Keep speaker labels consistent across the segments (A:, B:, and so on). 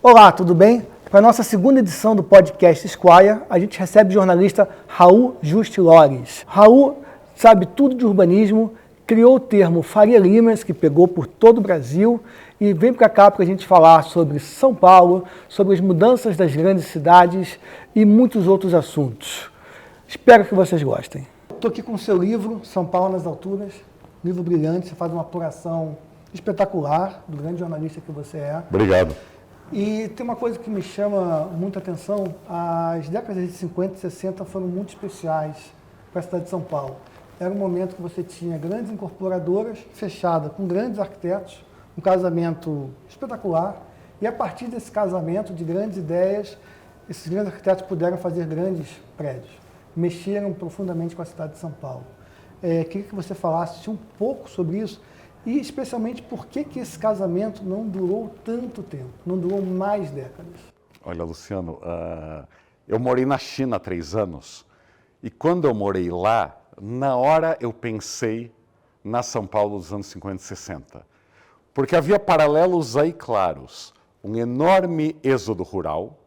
A: Olá, tudo bem? Para a nossa segunda edição do podcast Esquire, a gente recebe o jornalista Raul Justilores. Raul sabe tudo de urbanismo, criou o termo Faria Limers, que pegou por todo o Brasil, e vem para cá para a gente falar sobre São Paulo, sobre as mudanças das grandes cidades e muitos outros assuntos. Espero que vocês gostem. Estou aqui com o seu livro, São Paulo nas Alturas, livro brilhante, você faz uma apuração espetacular do grande jornalista que você é.
B: Obrigado.
A: E tem uma coisa que me chama muita atenção, as décadas de 50 e 60 foram muito especiais para a cidade de São Paulo. Era um momento que você tinha grandes incorporadoras fechadas com grandes arquitetos, um casamento espetacular, e a partir desse casamento de grandes ideias, esses grandes arquitetos puderam fazer grandes prédios, mexeram profundamente com a cidade de São Paulo. Queria que você falasse um pouco sobre isso, e especialmente por que esse casamento não durou tanto tempo, não durou mais décadas.
B: Olha, Luciano, eu morei na China há 3 anos e quando eu morei lá, na hora eu pensei na São Paulo dos anos 50 e 60. Porque havia paralelos aí claros. Um enorme êxodo rural,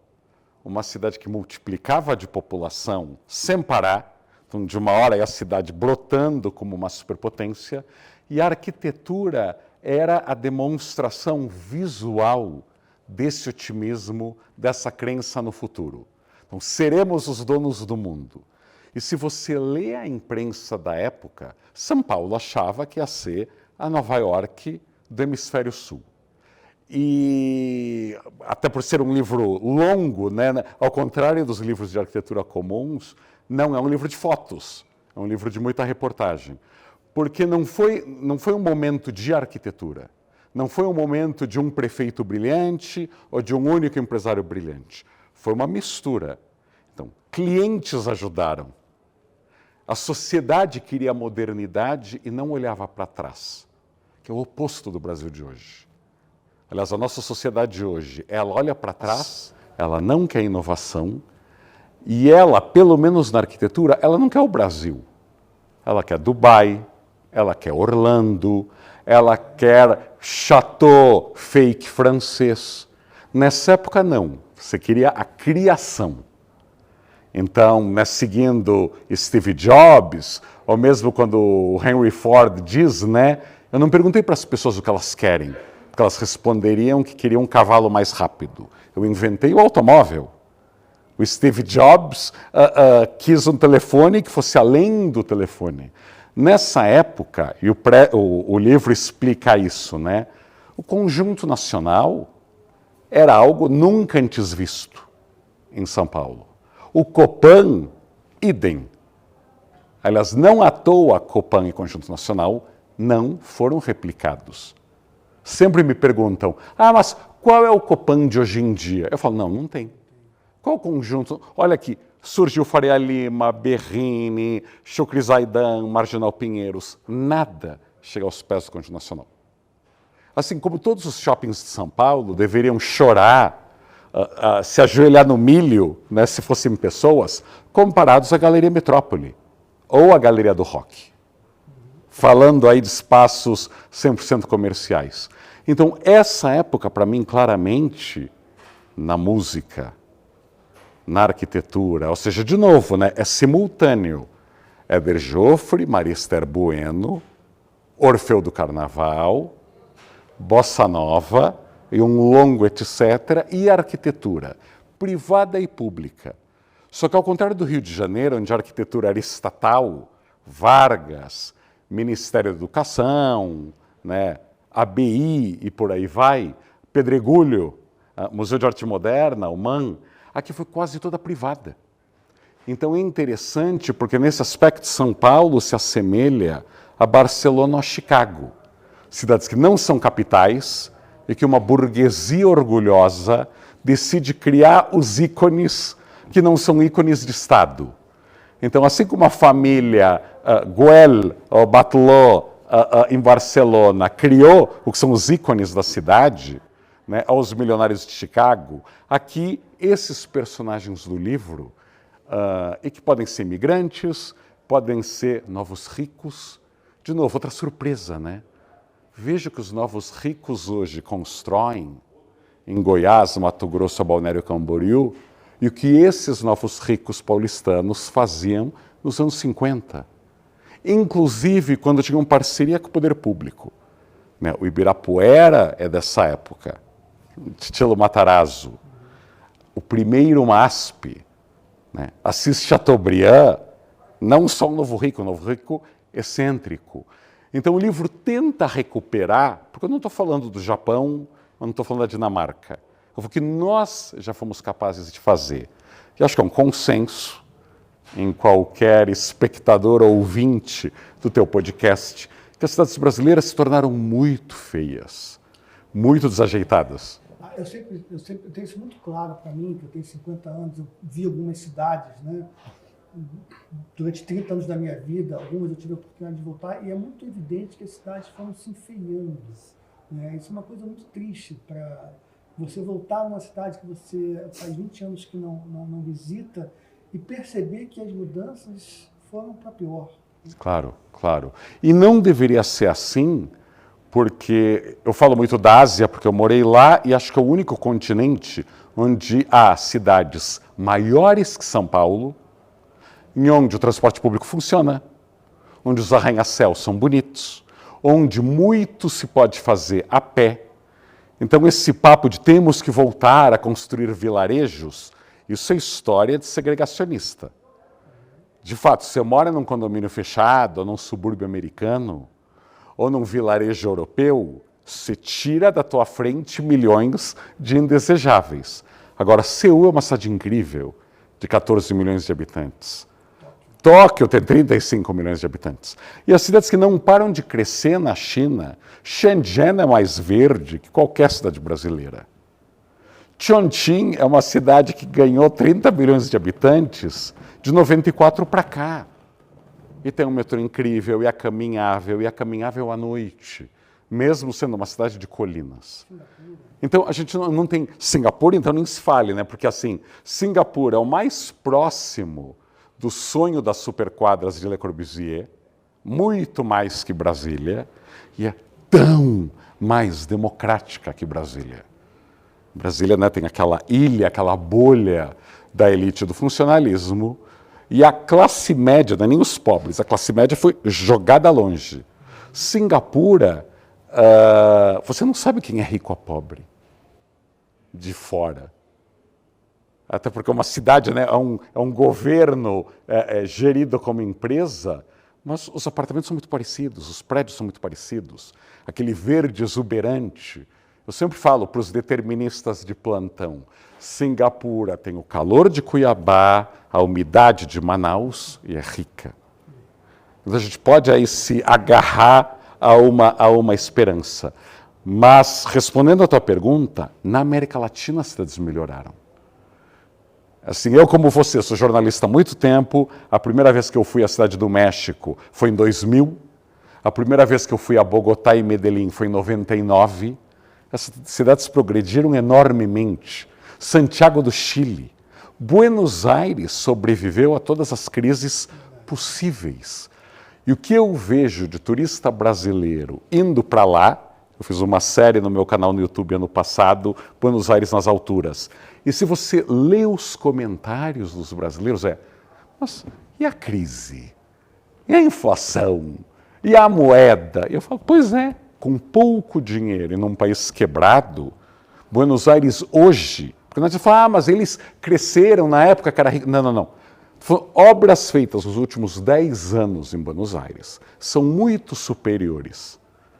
B: uma cidade que multiplicava de população sem parar, então de uma hora a cidade brotando como uma superpotência, e a arquitetura era a demonstração visual desse otimismo, dessa crença no futuro. Então, seremos os donos do mundo. E se você lê a imprensa da época, São Paulo achava que ia ser a Nova York do Hemisfério Sul. E até por ser um livro longo, né, ao contrário dos livros de arquitetura comuns, não é um livro de fotos, é um livro de muita reportagem. Porque não foi um momento de arquitetura, não foi um momento de um prefeito brilhante ou de um único empresário brilhante. Foi uma mistura. Então, clientes ajudaram. A sociedade queria modernidade e não olhava para trás, que é o oposto do Brasil de hoje. Aliás, a nossa sociedade de hoje, ela olha para trás, ela não quer inovação e ela, pelo menos na arquitetura, ela não quer o Brasil. Ela quer Dubai, ela quer Orlando, ela quer Chateau fake francês. Nessa época, não. Você queria a criação. Então, seguindo Steve Jobs, ou mesmo quando o Henry Ford diz, né? Eu não perguntei para as pessoas o que elas querem, porque elas responderiam que queriam um cavalo mais rápido. Eu inventei o automóvel. O Steve Jobs quis um telefone que fosse além do telefone. Nessa época, e o livro explica isso, né? O conjunto nacional era algo nunca antes visto em São Paulo. O Copan, idem. Aliás, não à toa Copan e Conjunto Nacional não foram replicados. Sempre me perguntam, mas qual é o Copan de hoje em dia? Eu falo, não tem. Qual conjunto? Olha aqui, surgiu Faria Lima, Berrini, Chucri Zaidan, Marginal Pinheiros. Nada chega aos pés do Conjunto Nacional. Assim como todos os shoppings de São Paulo deveriam chorar, se ajoelhar no milho, né, se fossem pessoas, comparados à Galeria Metrópole ou à Galeria do Rock. Falando aí de espaços 100% comerciais. Então, essa época, para mim, claramente, na música, na arquitetura, ou seja, de novo, né, é simultâneo. Éder Joffre, Maria Esther Bueno, Orfeu do Carnaval, Bossa Nova, e um longo etc., e a arquitetura, privada e pública. Só que ao contrário do Rio de Janeiro, onde a arquitetura era estatal, Vargas, Ministério da Educação, né, ABI e por aí vai, Pedregulho, Museu de Arte Moderna, o MAN, aqui foi quase toda privada. Então é interessante porque nesse aspecto São Paulo se assemelha a Barcelona ou a Chicago, cidades que não são capitais e que uma burguesia orgulhosa decide criar os ícones que não são ícones de Estado. Então, assim como a família Güell ou Batlló em Barcelona criou o que são os ícones da cidade, né, aos milionários de Chicago, aqui esses personagens do livro, e que podem ser imigrantes, podem ser novos ricos. De novo, outra surpresa, né? Veja que os novos ricos hoje constroem em Goiás, Mato Grosso, Balneário Camboriú, e o que esses novos ricos paulistanos faziam nos anos 50. Inclusive quando tinham parceria com o poder público. Né? O Ibirapuera é dessa época. Titelo Matarazzo, o primeiro MASP, né? Assis Chateaubriand, não só um novo rico excêntrico. Então o livro tenta recuperar, porque eu não estou falando do Japão, eu não estou falando da Dinamarca. Eu falo que nós já fomos capazes de fazer. E acho que é um consenso em qualquer espectador ou ouvinte do teu podcast, que as cidades brasileiras se tornaram muito feias, muito desajeitadas.
A: Eu sempre tenho isso muito claro para mim, que eu tenho 50 anos, eu vi algumas cidades, né? Durante 30 anos da minha vida, algumas eu tive a oportunidade de voltar, e é muito evidente que as cidades foram se enfeiando. Né? Isso é uma coisa muito triste para você voltar a uma cidade que você faz 20 anos que não visita e perceber que as mudanças foram para pior.
B: Claro, claro. E não deveria ser assim, porque eu falo muito da Ásia, porque eu morei lá e acho que é o único continente onde há cidades maiores que São Paulo, em onde o transporte público funciona, onde os arranha-céus são bonitos, onde muito se pode fazer a pé. Então esse papo de temos que voltar a construir vilarejos, isso é história de segregacionista. De fato, você mora num condomínio fechado, ou num subúrbio americano, ou num vilarejo europeu, você tira da tua frente milhões de indesejáveis. Agora, Seul é uma cidade incrível, de 14 milhões de habitantes. Tóquio tem 35 milhões de habitantes. E as cidades que não param de crescer na China, Shenzhen é mais verde que qualquer cidade brasileira. Chongqing é uma cidade que ganhou 30 milhões de habitantes de 94 para cá. E tem um metrô incrível, e é caminhável à noite, mesmo sendo uma cidade de colinas. Então, a gente não tem... Singapura, então, nem se fale, né? Porque, assim, Singapura é o mais próximo do sonho das superquadras de Le Corbusier, muito mais que Brasília, e é tão mais democrática que Brasília. Brasília, né, tem aquela ilha, aquela bolha da elite do funcionalismo, e a classe média, não é nem os pobres, a classe média foi jogada longe. Singapura, você não sabe quem é rico ou pobre de fora. Até porque uma cidade, né, é um governo gerido como empresa, mas os apartamentos são muito parecidos, os prédios são muito parecidos, aquele verde exuberante. Eu sempre falo para os deterministas de plantão, Singapura tem o calor de Cuiabá, a umidade de Manaus e é rica. Então a gente pode aí se agarrar a uma esperança. Mas, respondendo à tua pergunta, na América Latina as cidades melhoraram. Assim, eu como você, sou jornalista há muito tempo, a primeira vez que eu fui à Cidade do México foi em 2000, a primeira vez que eu fui a Bogotá e Medellín foi em 99, as cidades progrediram enormemente. Santiago do Chile, Buenos Aires sobreviveu a todas as crises possíveis. E o que eu vejo de turista brasileiro indo para lá, eu fiz uma série no meu canal no YouTube ano passado, Buenos Aires nas alturas. E se você lê os comentários dos brasileiros, mas e a crise? E a inflação? E a moeda? Eu falo, pois é, com pouco dinheiro e num país quebrado, Buenos Aires hoje, porque nós falamos, mas eles cresceram na época que era rico. Não. Obras feitas nos últimos 10 anos em Buenos Aires são muito superiores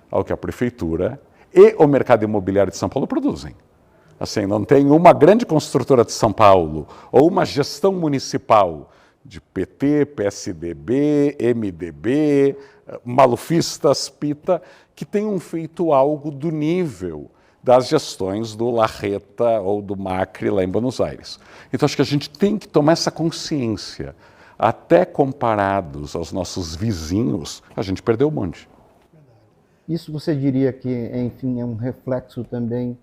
B: ao que a prefeitura e o mercado imobiliário de São Paulo produzem. Assim, não tem uma grande construtora de São Paulo ou uma gestão municipal de PT, PSDB, MDB, malufistas, PITA, que tenham feito algo do nível das gestões do Larreta ou do Macri lá em Buenos Aires. Então, acho que a gente tem que tomar essa consciência. Até comparados aos nossos vizinhos, a gente perdeu o bonde.
C: Isso você diria que, enfim, é um reflexo também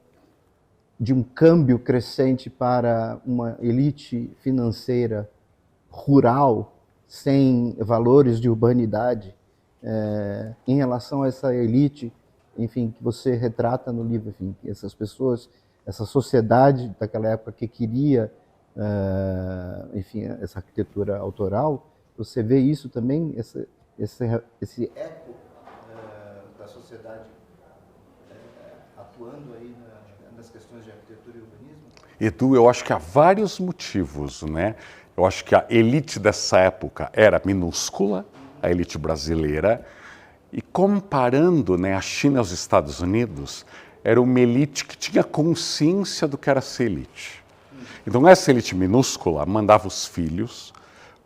C: de um câmbio crescente para uma elite financeira rural, sem valores de urbanidade, em relação a essa elite, enfim, que você retrata no livro, enfim, essas pessoas essa sociedade daquela época que queria, enfim, essa arquitetura autoral, você vê isso também, esse eco da sociedade atuando aí nas questões de arquitetura e urbanismo?
B: Edu, eu acho que há vários motivos, né? Eu acho que a elite dessa época era minúscula, a elite brasileira, e comparando, né, a China aos Estados Unidos, era uma elite que tinha consciência do que era ser elite. Então essa elite minúscula mandava os filhos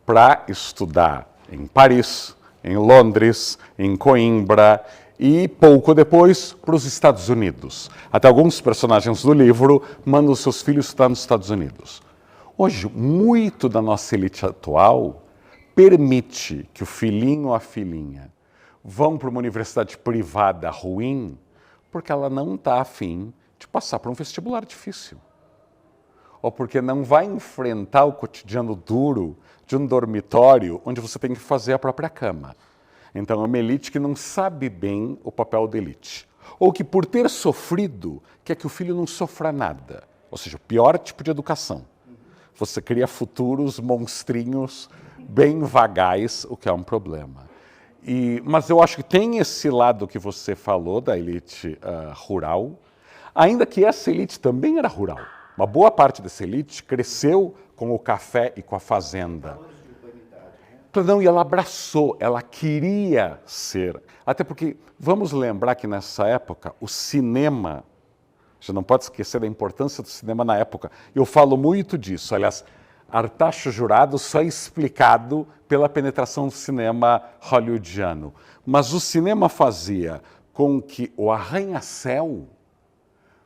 B: para estudar em Paris, em Londres, em Coimbra e pouco depois para os Estados Unidos. Até alguns personagens do livro mandam seus filhos estudar nos Estados Unidos. Hoje, muito da nossa elite atual permite que o filhinho ou a filhinha vão para uma universidade privada ruim porque ela não está afim de passar por um vestibular difícil. Ou porque não vai enfrentar o cotidiano duro de um dormitório onde você tem que fazer a própria cama. Então é uma elite que não sabe bem o papel da elite. Ou que por ter sofrido, quer que o filho não sofra nada. Ou seja, o pior tipo de educação. Você cria futuros monstrinhos bem vagais, o que é um problema. Mas eu acho que tem esse lado que você falou da elite rural, ainda que essa elite também era rural. Uma boa parte dessa elite cresceu com o café e com a fazenda. Não, e ela abraçou, ela queria ser. Até porque, vamos lembrar que nessa época, o cinema, você não pode esquecer da importância do cinema na época. Eu falo muito disso, aliás, Artaxo Jurado só é explicado pela penetração do cinema hollywoodiano. Mas o cinema fazia com que o arranha-céu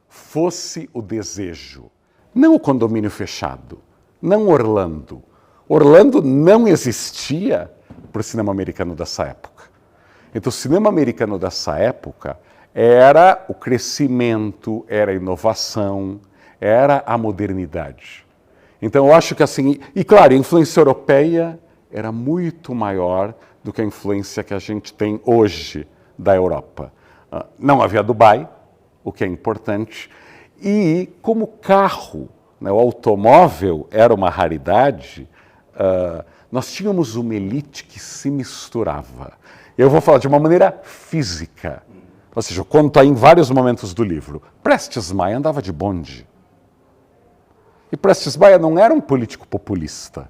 B: fosse o desejo, não o condomínio fechado, não Orlando. Orlando não existia para o cinema americano dessa época. Então, o cinema americano dessa época era o crescimento, era a inovação, era a modernidade. Então, eu acho que assim... E, claro, a influência europeia era muito maior do que a influência que a gente tem hoje da Europa. Não havia Dubai, o que é importante, e como carro, né, o automóvel era uma raridade, nós tínhamos uma elite que se misturava. Eu vou falar de uma maneira física, ou seja, eu conto aí em vários momentos do livro. Prestes Maia andava de bonde. E Prestes Maia não era um político populista.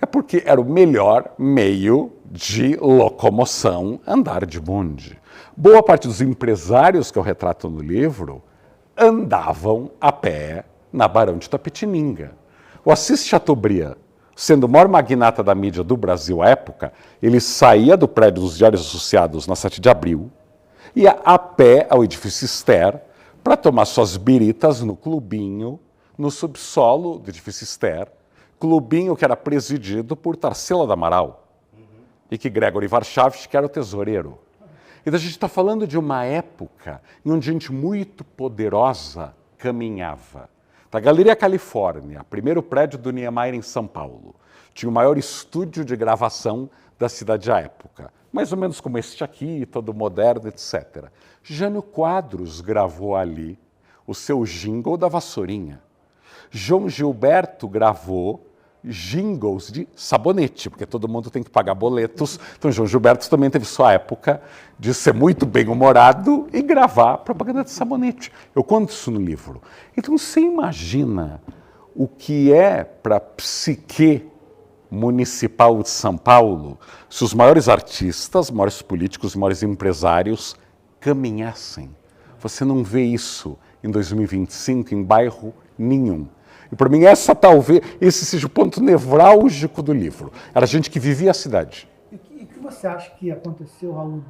B: É porque era o melhor meio de locomoção andar de bonde. Boa parte dos empresários que eu retrato no livro andavam a pé na Barão de Itapetininga. O Assis Chateaubriand, sendo o maior magnata da mídia do Brasil à época, ele saía do prédio dos Diários Associados na 7 de abril, ia a pé ao edifício Ster para tomar suas biritas no clubinho, no subsolo do edifício Ster, clubinho que era presidido por Tarsila do Amaral, e que Gregory Warchavchik era o tesoureiro. Então a gente está falando de uma época em onde gente muito poderosa caminhava. Da Galeria Califórnia, primeiro prédio do Niemeyer em São Paulo, tinha o maior estúdio de gravação da cidade à época, mais ou menos como este aqui, todo moderno, etc. Jânio Quadros gravou ali o seu jingle da vassourinha. João Gilberto gravou jingles de sabonete, porque todo mundo tem que pagar boletos. Então, João Gilberto também teve sua época de ser muito bem-humorado e gravar propaganda de sabonete. Eu conto isso no livro. Então, você imagina o que é para a psique municipal de São Paulo se os maiores artistas, os maiores políticos, os maiores empresários caminhassem. Você não vê isso em 2025 em bairro nenhum. E para mim esse seja o ponto nevrálgico do livro. Era gente que vivia a cidade.
A: E o que você acha que aconteceu, Raul,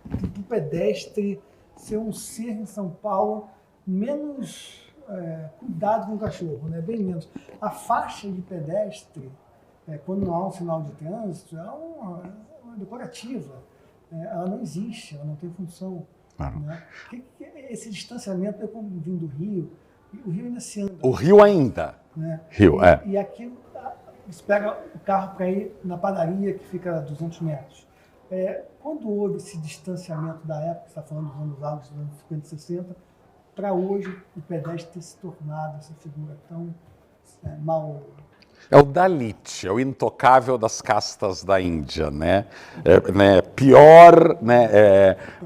A: do pedestre ser um ser em São Paulo menos cuidado com o cachorro, né? Bem menos. A faixa de pedestre, quando não há um sinal de trânsito, é uma decorativa. Ela não existe, ela não tem função.
B: Claro.
A: Né? Esse distanciamento é como vindo do Rio. O Rio ainda se anda.
B: O Rio ainda.
A: Né?
B: Rio,
A: E aqui você pega o carro para ir na padaria que fica a 200 metros. Quando houve esse distanciamento da época, você está falando dos anos áureos, dos anos 50 e 60, para hoje o pedestre ter se tornado essa figura tão mal...
B: É o Dalit, é o intocável das castas da Índia, né? Pior, né?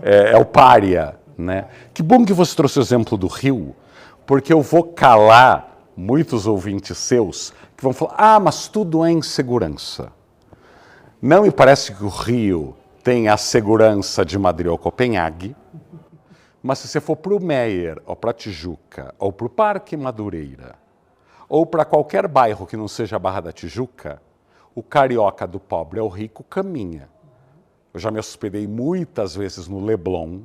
B: É o pária, né? Que bom que você trouxe o exemplo do Rio, porque eu vou calar muitos ouvintes seus que vão falar, mas tudo é insegurança. Não me parece que o Rio tem a segurança de Madrid ou Copenhague, mas se você for para o Meier, ou para a Tijuca, ou para o Parque Madureira, ou para qualquer bairro que não seja a Barra da Tijuca, o carioca do pobre ao rico caminha. Eu já me hospedei muitas vezes no Leblon,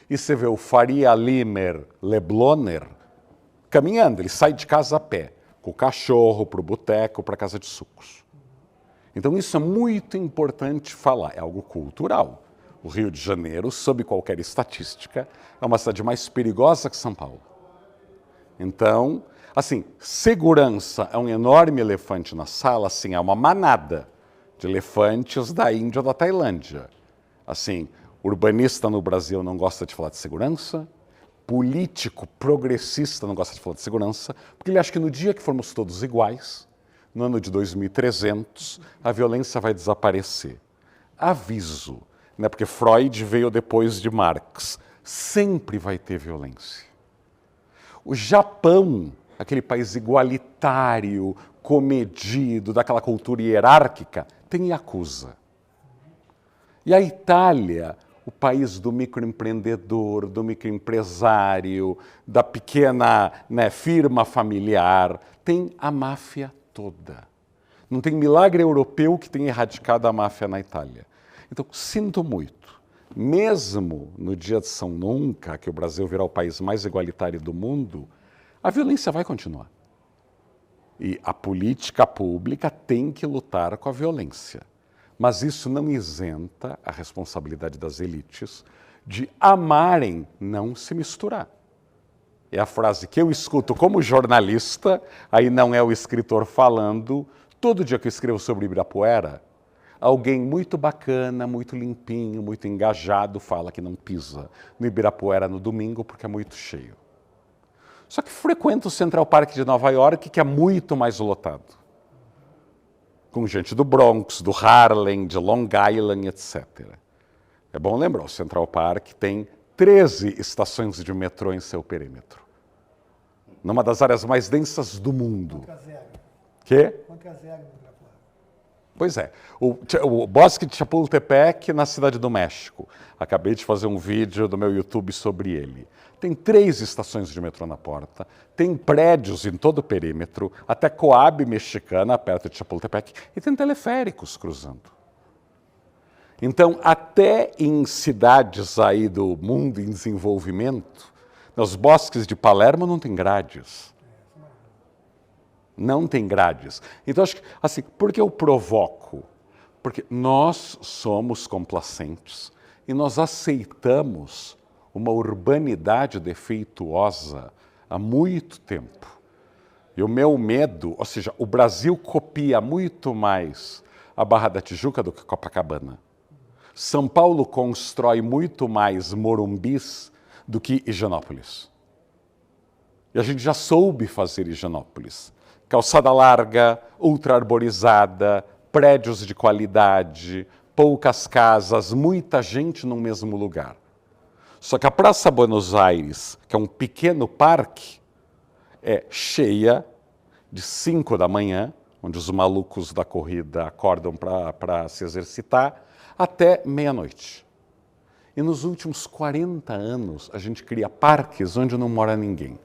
B: e você vê o Faria Limer Lebloner caminhando, ele sai de casa a pé, com o cachorro, para o boteco, para a casa de sucos. Então isso é muito importante falar, é algo cultural. O Rio de Janeiro, sob qualquer estatística, é uma cidade mais perigosa que São Paulo. Então, assim, segurança é um enorme elefante na sala, assim, é uma manada de elefantes da Índia ou da Tailândia. Assim, urbanista no Brasil não gosta de falar de segurança, político progressista não gosta de falar de segurança, porque ele acha que no dia que formos todos iguais, no ano de 2300, a violência vai desaparecer. Aviso, né? Porque Freud veio depois de Marx. Sempre vai ter violência. O Japão, aquele país igualitário, comedido, daquela cultura hierárquica, tem Yakuza. E a Itália, o país do microempreendedor, do microempresário, da pequena, né, firma familiar, tem a máfia toda. Não tem milagre europeu que tenha erradicado a máfia na Itália. Então, sinto muito. Mesmo no dia de São Nunca, que o Brasil virá o país mais igualitário do mundo, a violência vai continuar. E a política pública tem que lutar com a violência. Mas isso não isenta a responsabilidade das elites de amarem não se misturar. É a frase que eu escuto como jornalista, aí não é o escritor falando. Todo dia que eu escrevo sobre Ibirapuera, alguém muito bacana, muito limpinho, muito engajado fala que não pisa no Ibirapuera no domingo porque é muito cheio. Só que frequenta o Central Park de Nova York, que é muito mais lotado. Com gente do Bronx, do Harlem, de Long Island, etc. É bom lembrar, o Central Park tem 13 estações de metrô em seu perímetro. Numa das áreas mais densas do mundo.
A: Contra zero.
B: Quê?
A: Contra zero no Ibirapuera.
B: Pois é. O Bosque de Chapultepec, na Cidade do México. Acabei de fazer um vídeo do meu YouTube sobre ele. Tem 3 estações de metrô na porta, tem prédios em todo o perímetro, até Coab Mexicana, perto de Chapultepec, e tem teleféricos cruzando. Então, até em cidades aí do mundo em desenvolvimento, nos bosques de Palermo não tem grades. Não tem grades. Então, acho que, assim, por que eu provoco? Porque nós somos complacentes e nós aceitamos uma urbanidade defeituosa há muito tempo. E o meu medo, ou seja, o Brasil copia muito mais a Barra da Tijuca do que Copacabana. São Paulo constrói muito mais Morumbis do que Higienópolis. E a gente já soube fazer Higienópolis. Calçada larga, ultra-arborizada, prédios de qualidade, poucas casas, muita gente no mesmo lugar. Só que a Praça Buenos Aires, que é um pequeno parque, é cheia de 5 da manhã, onde os malucos da corrida acordam para se exercitar, até meia-noite. E nos últimos 40 anos, a gente cria parques onde não mora ninguém.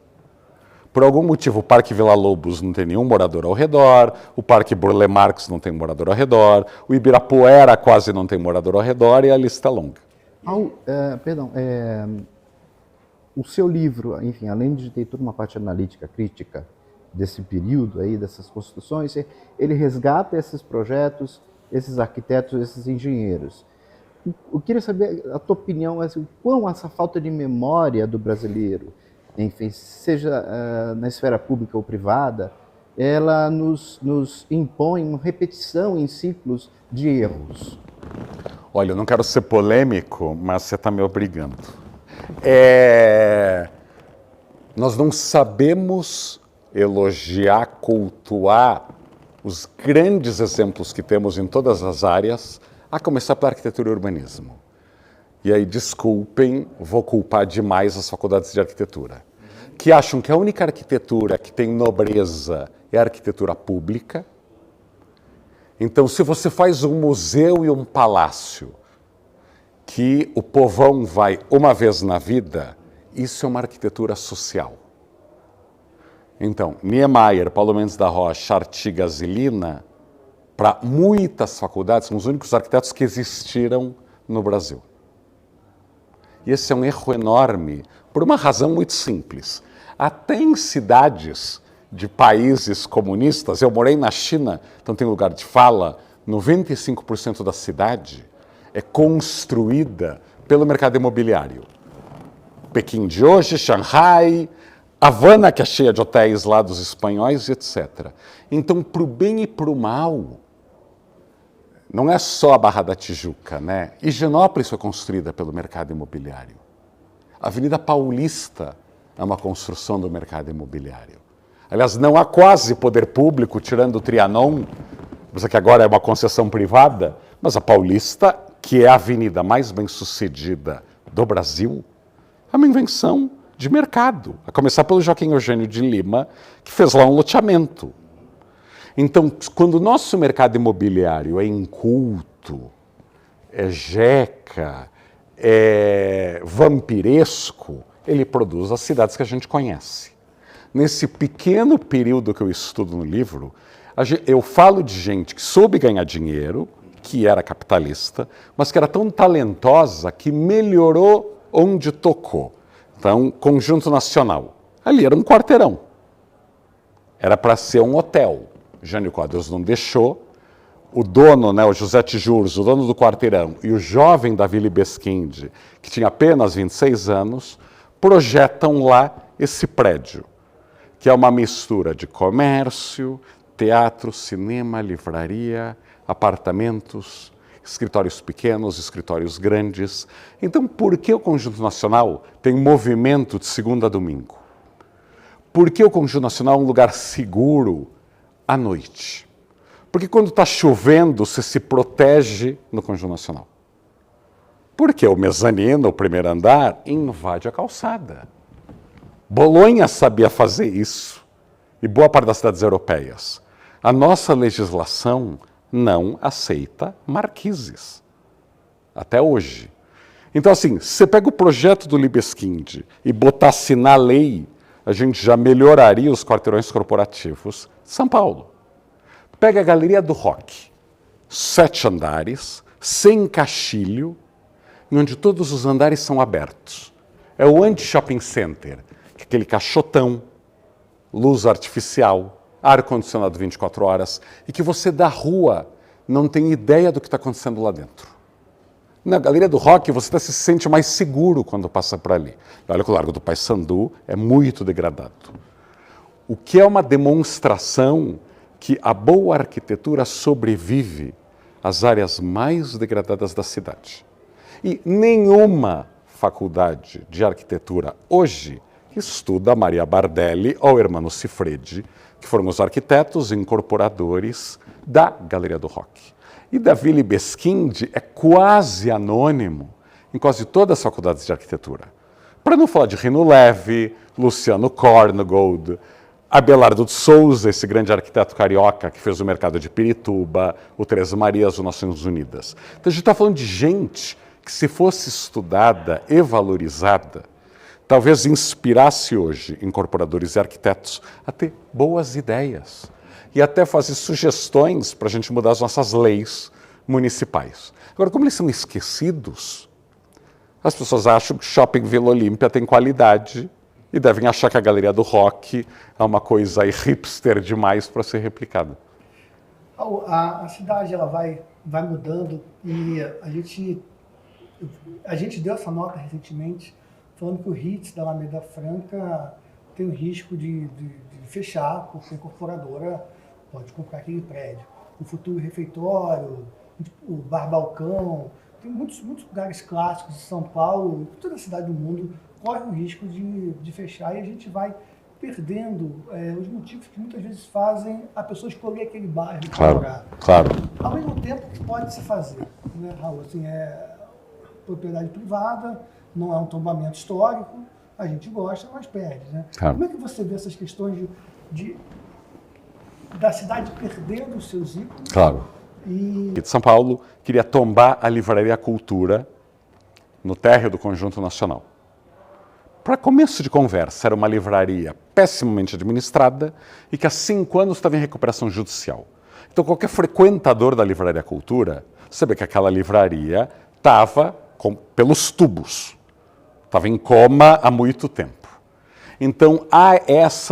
B: Por algum motivo, o Parque Vila Lobos não tem nenhum morador ao redor, o Parque Burle Marx não tem morador ao redor, o Ibirapuera quase não tem morador ao redor e a lista é longa.
C: O seu livro, enfim, além de ter toda uma parte analítica, crítica desse período aí, dessas construções, ele resgata esses projetos, esses arquitetos, esses engenheiros. Eu queria saber a tua opinião, assim, o quão essa falta de memória do brasileiro, enfim, seja na esfera pública ou privada, ela nos impõe uma repetição em ciclos de erros.
B: Olha, eu não quero ser polêmico, mas você está me obrigando. Nós não sabemos elogiar, cultuar os grandes exemplos que temos em todas as áreas, a começar pela arquitetura e urbanismo. E aí, desculpem, vou culpar demais as faculdades de arquitetura, que acham que a única arquitetura que tem nobreza é a arquitetura pública. Então, se você faz um museu e um palácio, que o povão vai uma vez na vida, isso é uma arquitetura social. Então, Niemeyer, Paulo Mendes da Rocha, Artigas e Lina, para muitas faculdades, são os únicos arquitetos que existiram no Brasil. E esse é um erro enorme, por uma razão muito simples. Até em cidades de países comunistas, eu morei na China, então tem lugar de fala, 95% da cidade é construída pelo mercado imobiliário. Pequim de hoje, Shanghai, Havana, que é cheia de hotéis lá dos espanhóis, etc. Então, para o bem e para o mal, não é só a Barra da Tijuca, né? Higienópolis foi construída pelo mercado imobiliário. A Avenida Paulista é uma construção do mercado imobiliário. Aliás, não há quase poder público, tirando o Trianon, que agora é uma concessão privada, mas a Paulista, que é a avenida mais bem-sucedida do Brasil, é uma invenção de mercado, a começar pelo Joaquim Eugênio de Lima, que fez lá um loteamento. Então, quando o nosso mercado imobiliário é inculto, é jeca, é vampiresco, ele produz as cidades que a gente conhece. Nesse pequeno período que eu estudo no livro, eu falo de gente que soube ganhar dinheiro, que era capitalista, mas que era tão talentosa que melhorou onde tocou. Então, Conjunto Nacional. Ali era um quarteirão. Era para ser um hotel. Jânio Quadros não deixou. O dono, né, o José Tijurs, o dono do quarteirão, e o jovem Davi Libeskind, que tinha apenas 26 anos, projetam lá esse prédio, que é uma mistura de comércio, teatro, cinema, livraria, apartamentos, escritórios pequenos, escritórios grandes. Então, por que o Conjunto Nacional tem movimento de segunda a domingo? Por que o Conjunto Nacional é um lugar seguro à noite? Porque quando está chovendo, você se protege no Conjunto Nacional. Porque o mezanino, o primeiro andar, invade a calçada. Bolonha sabia fazer isso, e boa parte das cidades europeias. A nossa legislação não aceita marquises, até hoje. Então, assim, você pega o projeto do Libeskind e botasse na lei, a gente já melhoraria os quarteirões corporativos de São Paulo. Pega a Galeria do Rock, 7 andares, sem caixilho, onde todos os andares são abertos. É o anti-shopping center, que é aquele caixotão, luz artificial, ar-condicionado 24 horas, e que você da rua não tem ideia do que está acontecendo lá dentro. Na Galeria do Rock, você até se sente mais seguro quando passa por ali. Olha que o Largo do Paissandu é muito degradado. O que é uma demonstração que a boa arquitetura sobrevive às áreas mais degradadas da cidade. E nenhuma faculdade de arquitetura hoje estuda Maria Bardelli ou Hermano Cifredi, que foram os arquitetos e incorporadores da Galeria do Rock. E Davi Libeskind é quase anônimo em quase todas as faculdades de arquitetura. Para não falar de Rino Leve, Luciano Korngold, Abelardo de Souza, esse grande arquiteto carioca que fez o mercado de Pirituba, o Três Marias, o Nações Unidas. Então a gente está falando de gente que, se fosse estudada e valorizada, talvez inspirasse hoje incorporadores e arquitetos a ter boas ideias e até fazer sugestões para a gente mudar as nossas leis municipais. Agora, como eles são esquecidos, as pessoas acham que o Shopping Vila Olímpia tem qualidade e devem achar que a Galeria do Rock é uma coisa aí hipster demais para ser replicada.
A: A cidade ela vai mudando e a gente deu essa nota recentemente falando que o Ritz da Alameda Franca tem o risco de fechar porque a incorporadora pode comprar aquele prédio. O Futuro Refeitório, o Bar Balcão, tem muitos lugares clássicos de São Paulo, toda a cidade do mundo corre o risco de fechar e a gente vai perdendo os motivos que muitas vezes fazem a pessoa escolher aquele bairro para morar.
B: Claro.
A: Ao mesmo tempo que pode se fazer, né, Raul? Assim, é propriedade privada, não é um tombamento histórico, a gente gosta, mas perde, né?
B: Claro.
A: Como é que você vê essas questões da cidade perdendo os seus ícones?
B: Claro.
A: E
B: De São Paulo queria tombar a Livraria Cultura no térreo do Conjunto Nacional. Para começo de conversa, era uma livraria pessimamente administrada e que há 5 anos estava em recuperação judicial. Então, qualquer frequentador da Livraria Cultura sabia que aquela livraria estava pelos tubos, estava em coma há muito tempo. Então, há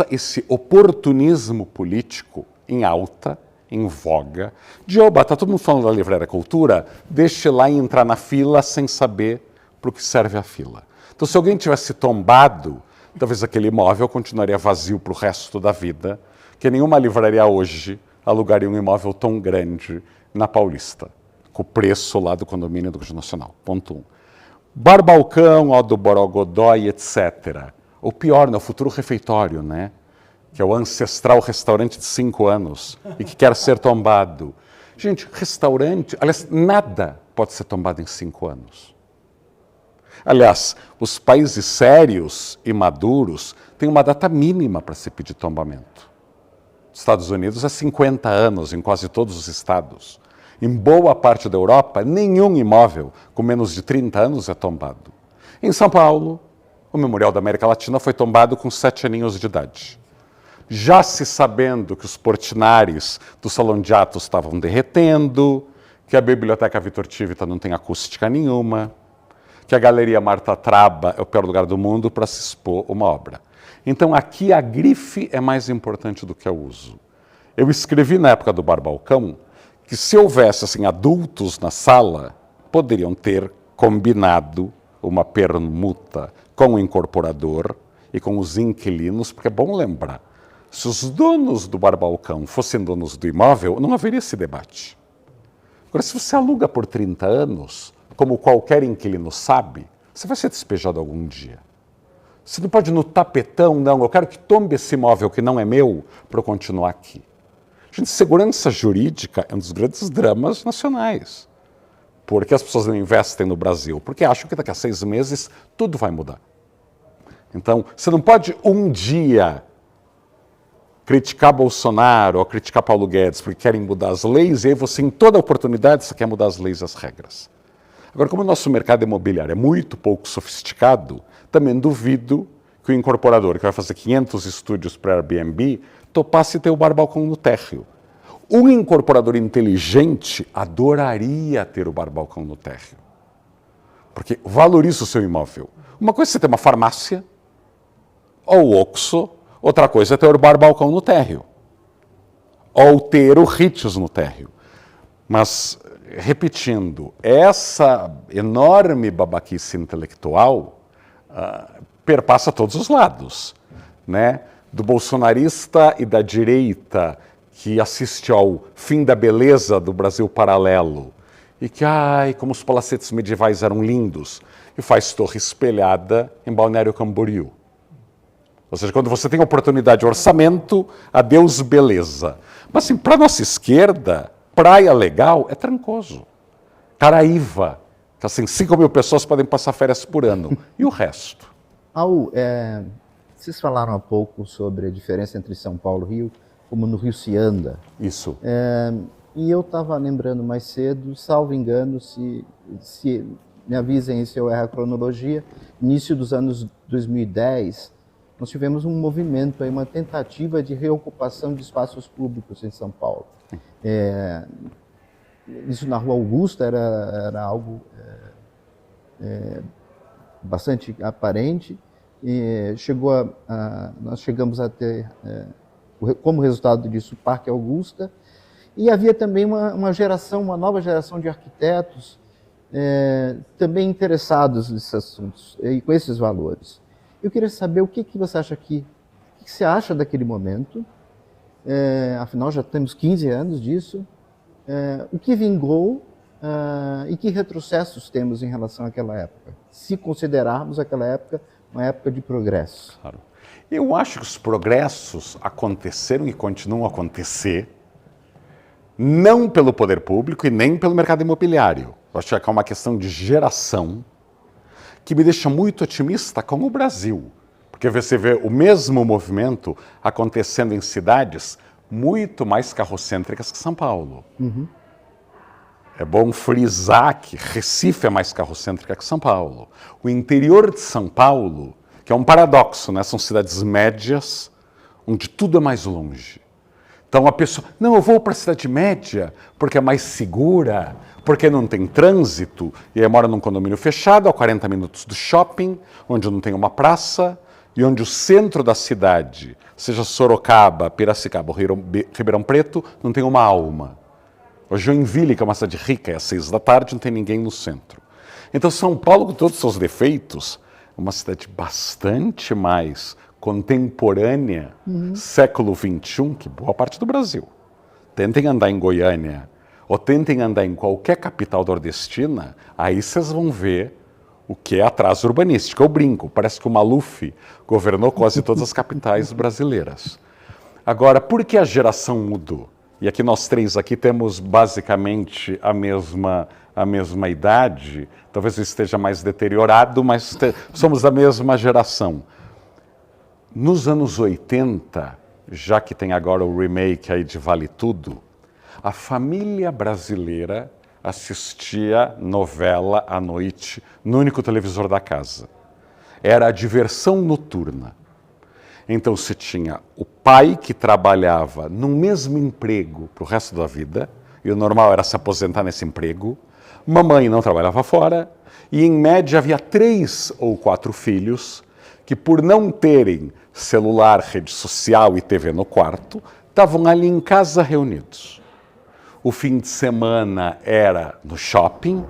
B: esse oportunismo político em alta, em voga, de oba, está todo mundo falando da Livraria Cultura, deixe lá e entrar na fila sem saber para o que serve a fila. Então, se alguém tivesse tombado, talvez aquele imóvel continuaria vazio para o resto da vida, que nenhuma livraria hoje alugaria um imóvel tão grande na Paulista, com o preço lá do condomínio do Conjunto Nacional. Ponto 1. Bar Balcão, Aldo Borogodói, etc. O pior, o futuro refeitório, né? Que é o ancestral restaurante de 5 anos e que quer ser tombado. Gente, restaurante, aliás, nada pode ser tombado em 5 anos. Aliás, os países sérios e maduros têm uma data mínima para se pedir tombamento. Nos Estados Unidos é 50 anos em quase todos os estados. Em boa parte da Europa, nenhum imóvel com menos de 30 anos é tombado. Em São Paulo, o Memorial da América Latina foi tombado com 7 aninhos de idade. Já se sabendo que os portinares do Salão de Atos estavam derretendo, que a Biblioteca Vitor Tivita não tem acústica nenhuma, que a Galeria Marta Traba é o pior lugar do mundo para se expor uma obra. Então aqui a grife é mais importante do que o uso. Eu escrevi na época do Bar Balcão que se houvesse assim, adultos na sala, poderiam ter combinado uma permuta com o incorporador e com os inquilinos, porque é bom lembrar, se os donos do Bar Balcão fossem donos do imóvel, não haveria esse debate. Agora, se você aluga por 30 anos, como qualquer inquilino sabe, você vai ser despejado algum dia. Você não pode no tapetão, não, eu quero que tombe esse imóvel que não é meu para eu continuar aqui. Gente, segurança jurídica é um dos grandes dramas nacionais. Porque as pessoas não investem no Brasil? Porque acham que daqui a 6 meses tudo vai mudar. Então, você não pode um dia criticar Bolsonaro ou criticar Paulo Guedes porque querem mudar as leis e aí você, em toda oportunidade, você quer mudar as leis e as regras. Agora, como o nosso mercado imobiliário é muito pouco sofisticado, também duvido que o incorporador, que vai fazer 500 estúdios para Airbnb, topasse ter o Bar Balcão no térreo. Um incorporador inteligente adoraria ter o Bar Balcão no térreo. Porque valoriza o seu imóvel. Uma coisa é você ter uma farmácia, ou o Oxxo, outra coisa é ter o Bar Balcão no térreo. Ou ter o Ritz no térreo. Mas, repetindo, essa enorme babaquice intelectual perpassa todos os lados, né? Do bolsonarista e da direita que assiste ao fim da beleza do Brasil paralelo e que, ai, como os palacetes medievais eram lindos, e faz torre espelhada em Balneário Camboriú. Ou seja, quando você tem oportunidade de orçamento, adeus beleza. Mas assim, para a nossa esquerda, praia legal é Trancoso. Caraíva, que assim, 5 mil pessoas podem passar férias por ano. E o resto?
C: Raul, vocês falaram há pouco sobre a diferença entre São Paulo e Rio, como no Rio se anda.
B: Isso.
C: E eu estava lembrando mais cedo, salvo engano, se me avisem se eu erro a cronologia, início dos anos 2010, nós tivemos um movimento, uma tentativa de reocupação de espaços públicos em São Paulo. Isso na Rua Augusta era algo bastante aparente, e nós chegamos a ter, como resultado disso, o Parque Augusta, e havia também uma nova geração de arquitetos também interessados nesses assuntos e com esses valores. Eu queria saber o que você acha aqui, o que você acha daquele momento, afinal já temos 15 anos disso, o que vingou e que retrocessos temos em relação àquela época, se considerarmos aquela época uma época de progresso.
B: Claro. Eu acho que os progressos aconteceram e continuam a acontecer, não pelo poder público e nem pelo mercado imobiliário. Eu acho que é uma questão de geração que me deixa muito otimista com o Brasil. Porque você vê o mesmo movimento acontecendo em cidades muito mais carrocêntricas que São Paulo. É bom frisar que Recife é mais carrocêntrica que São Paulo. O interior de São Paulo, que é um paradoxo, né? São cidades médias, onde tudo é mais longe. Então a pessoa, não, eu vou para a cidade média porque é mais segura, porque não tem trânsito, e aí mora num condomínio fechado, a 40 minutos do shopping, onde não tem uma praça, e onde o centro da cidade, seja Sorocaba, Piracicaba ou Ribeirão Preto, não tem uma alma. O Joinville, que é uma cidade rica, é às 6 da tarde, não tem ninguém no centro. Então São Paulo, com todos os seus defeitos, é uma cidade bastante mais contemporânea, século XXI, que boa parte do Brasil. Tentem andar em Goiânia, ou tentem andar em qualquer capital nordestina, aí vocês vão ver o que é atraso urbanístico. Eu brinco, parece que o Maluf governou quase todas as capitais brasileiras. Agora, por que a geração mudou? E aqui nós três aqui temos basicamente a mesma idade, talvez eu esteja mais deteriorado, mas somos da mesma geração. Nos anos 80, já que tem agora o remake aí de Vale Tudo, a família brasileira assistia novela à noite no único televisor da casa. Era a diversão noturna. Então se tinha o pai que trabalhava no mesmo emprego para o resto da vida, e o normal era se aposentar nesse emprego, mamãe não trabalhava fora, e em média havia 3 ou 4 filhos que, por não terem celular, rede social e TV no quarto, estavam ali em casa reunidos. O fim de semana era no shopping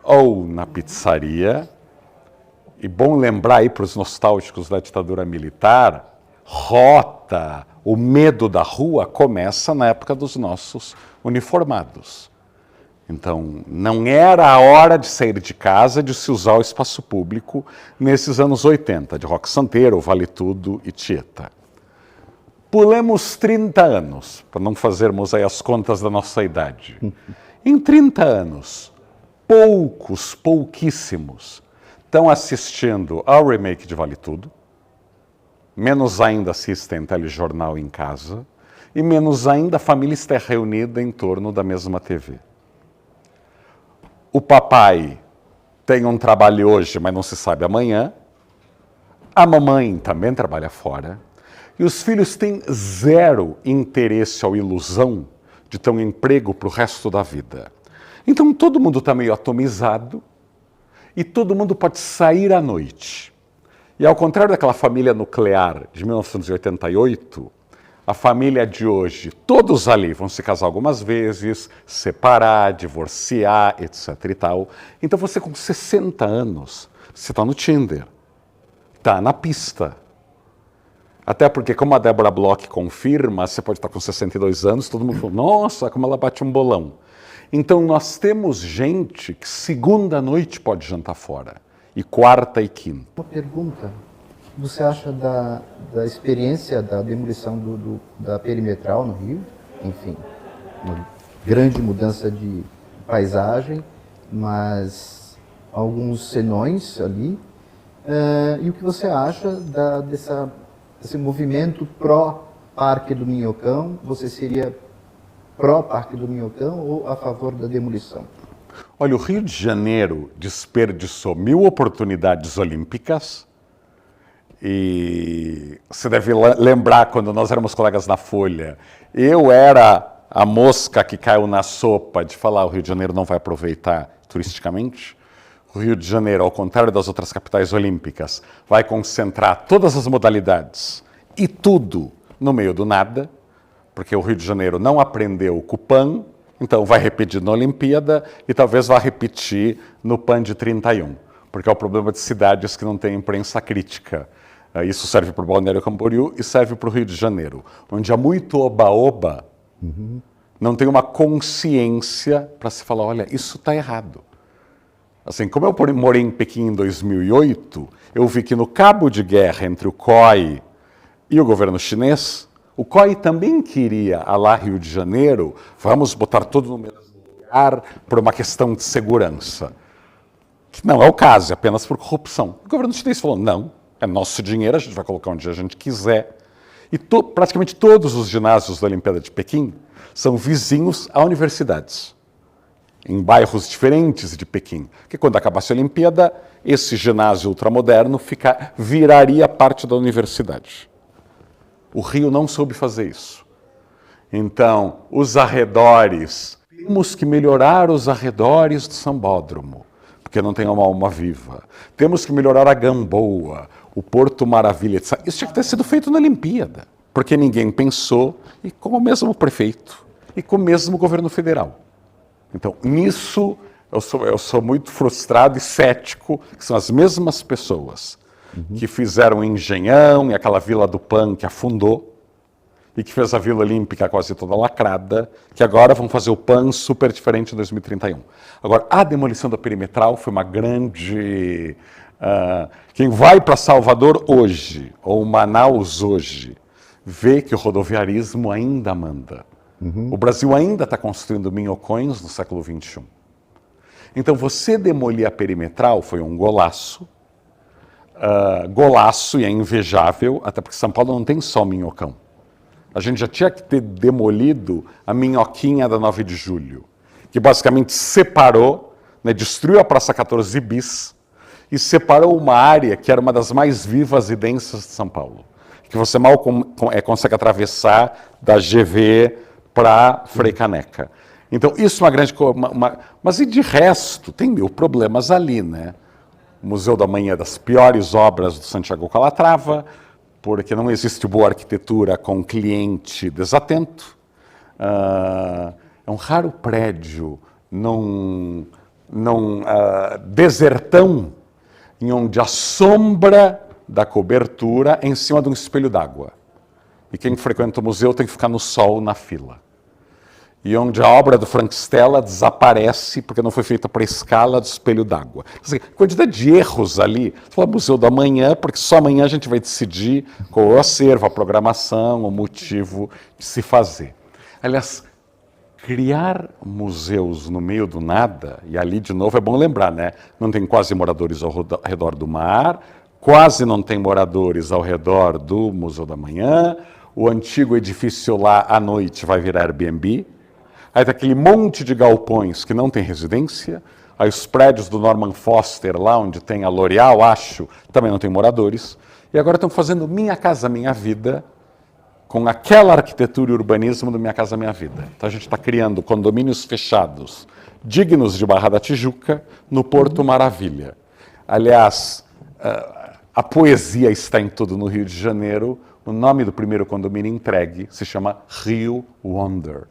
B: ou na pizzaria. E bom lembrar aí para os nostálgicos da ditadura militar, rota, o medo da rua começa na época dos nossos uniformados. Então, não era a hora de sair de casa, de se usar o espaço público nesses anos 80, de Roque Santeiro, Vale Tudo e Tieta. Pulemos 30 anos, para não fazermos aí as contas da nossa idade. Em 30 anos, pouquíssimos, estão assistindo ao remake de Vale Tudo, menos ainda assistem telejornal em casa, e menos ainda a família está reunida em torno da mesma TV. O papai tem um trabalho hoje, mas não se sabe amanhã. A mamãe também trabalha fora. E os filhos têm zero interesse ou ilusão de ter um emprego para o resto da vida. Então todo mundo está meio atomizado, e todo mundo pode sair à noite. E ao contrário daquela família nuclear de 1988, a família de hoje, todos ali vão se casar algumas vezes, separar, divorciar, etc. e tal. Então você com 60 anos, você está no Tinder, está na pista. Até porque, como a Débora Bloch confirma, você pode estar com 62 anos, todo mundo fala, nossa, como ela bate um bolão. Então nós temos gente que segunda noite pode jantar fora, e quarta e quinta.
C: Uma pergunta, você acha da experiência da demolição da perimetral no Rio? Enfim, uma grande mudança de paisagem, mas alguns senões ali. E o que você acha desse movimento pró-Parque do Minhocão? Você seria pró-Parque do Minhocão ou a favor da demolição?
B: Olha, o Rio de Janeiro desperdiçou 1000 oportunidades olímpicas, e você deve lembrar quando nós éramos colegas na Folha, eu era a mosca que caiu na sopa de falar o Rio de Janeiro não vai aproveitar turisticamente. O Rio de Janeiro, ao contrário das outras capitais olímpicas, vai concentrar todas as modalidades e tudo no meio do nada, porque o Rio de Janeiro não aprendeu o Cupan, então vai repetir na Olimpíada e talvez vá repetir no PAN de 31, porque é o problema de cidades que não têm imprensa crítica. Isso serve para o Balneário Camboriú e serve para o Rio de Janeiro, onde há muito oba-oba, não tem uma consciência para se falar, olha, isso está errado. Assim, como eu morei em Pequim em 2008, eu vi que no cabo de guerra entre o COI e o governo chinês, o COI também queria, a lá Rio de Janeiro, vamos botar tudo no mesmo lugar por uma questão de segurança. Que não é o caso, é apenas por corrupção. O governo chinês falou, não, é nosso dinheiro, a gente vai colocar onde a gente quiser. E praticamente todos os ginásios da Olimpíada de Pequim são vizinhos a universidades, em bairros diferentes de Pequim. Porque quando acabasse a Olimpíada, esse ginásio ultramoderno viraria parte da universidade. O Rio não soube fazer isso. Então, os arredores, temos que melhorar os arredores do Sambódromo, porque não tem uma alma viva. Temos que melhorar a Gamboa, o Porto Maravilha, etc. Isso tinha que ter sido feito na Olimpíada, porque ninguém pensou, e com o mesmo prefeito, e com o mesmo governo federal. Então, nisso, eu sou muito frustrado e cético, que são as mesmas pessoas que fizeram o Engenhão e aquela Vila do Pan que afundou, e que fez a Vila Olímpica quase toda lacrada, que agora vão fazer o PAN super diferente em 2031. Agora, a demolição da perimetral foi uma grande... quem vai para Salvador hoje, ou Manaus hoje, vê que o rodoviarismo ainda manda. O Brasil ainda está construindo minhocões no século XXI. Então, você demolir a perimetral foi um golaço. Golaço, e é invejável, até porque São Paulo não tem só minhocão. A gente já tinha que ter demolido a minhoquinha da 9 de julho, que basicamente separou, né, destruiu a Praça 14 Bis e separou uma área que era uma das mais vivas e densas de São Paulo, que você mal consegue atravessar da GV para Frei Caneca. Então, isso é uma grande coisa. Mas e de resto, tem mil problemas ali, né? O Museu da Manhã é das piores obras do Santiago Calatrava, porque não existe boa arquitetura com cliente desatento. É um raro prédio num desertão, em onde a sombra da cobertura é em cima de um espelho d'água. E quem frequenta o museu tem que ficar no sol, na fila. E onde a obra do Frank Stella desaparece porque não foi feita para a escala do espelho d'água. Assim, quantidade de erros ali. Você fala Museu da Manhã, porque só amanhã a gente vai decidir qual é o acervo, a programação, o motivo de se fazer. Aliás, criar museus no meio do nada, e ali de novo é bom lembrar, né? Não tem quase moradores ao redor do mar, quase não tem moradores ao redor do Museu da Manhã, o antigo edifício lá à noite vai virar Airbnb. Aí tem aquele monte de galpões que não tem residência. Aí os prédios do Norman Foster, lá onde tem a L'Oréal, acho, também não tem moradores. E agora estão fazendo Minha Casa Minha Vida, com aquela arquitetura e urbanismo do Minha Casa Minha Vida. Então a gente está criando condomínios fechados, dignos de Barra da Tijuca, no Porto Maravilha. Aliás, a poesia está em tudo no Rio de Janeiro. O nome do primeiro condomínio entregue se chama Rio Wonder.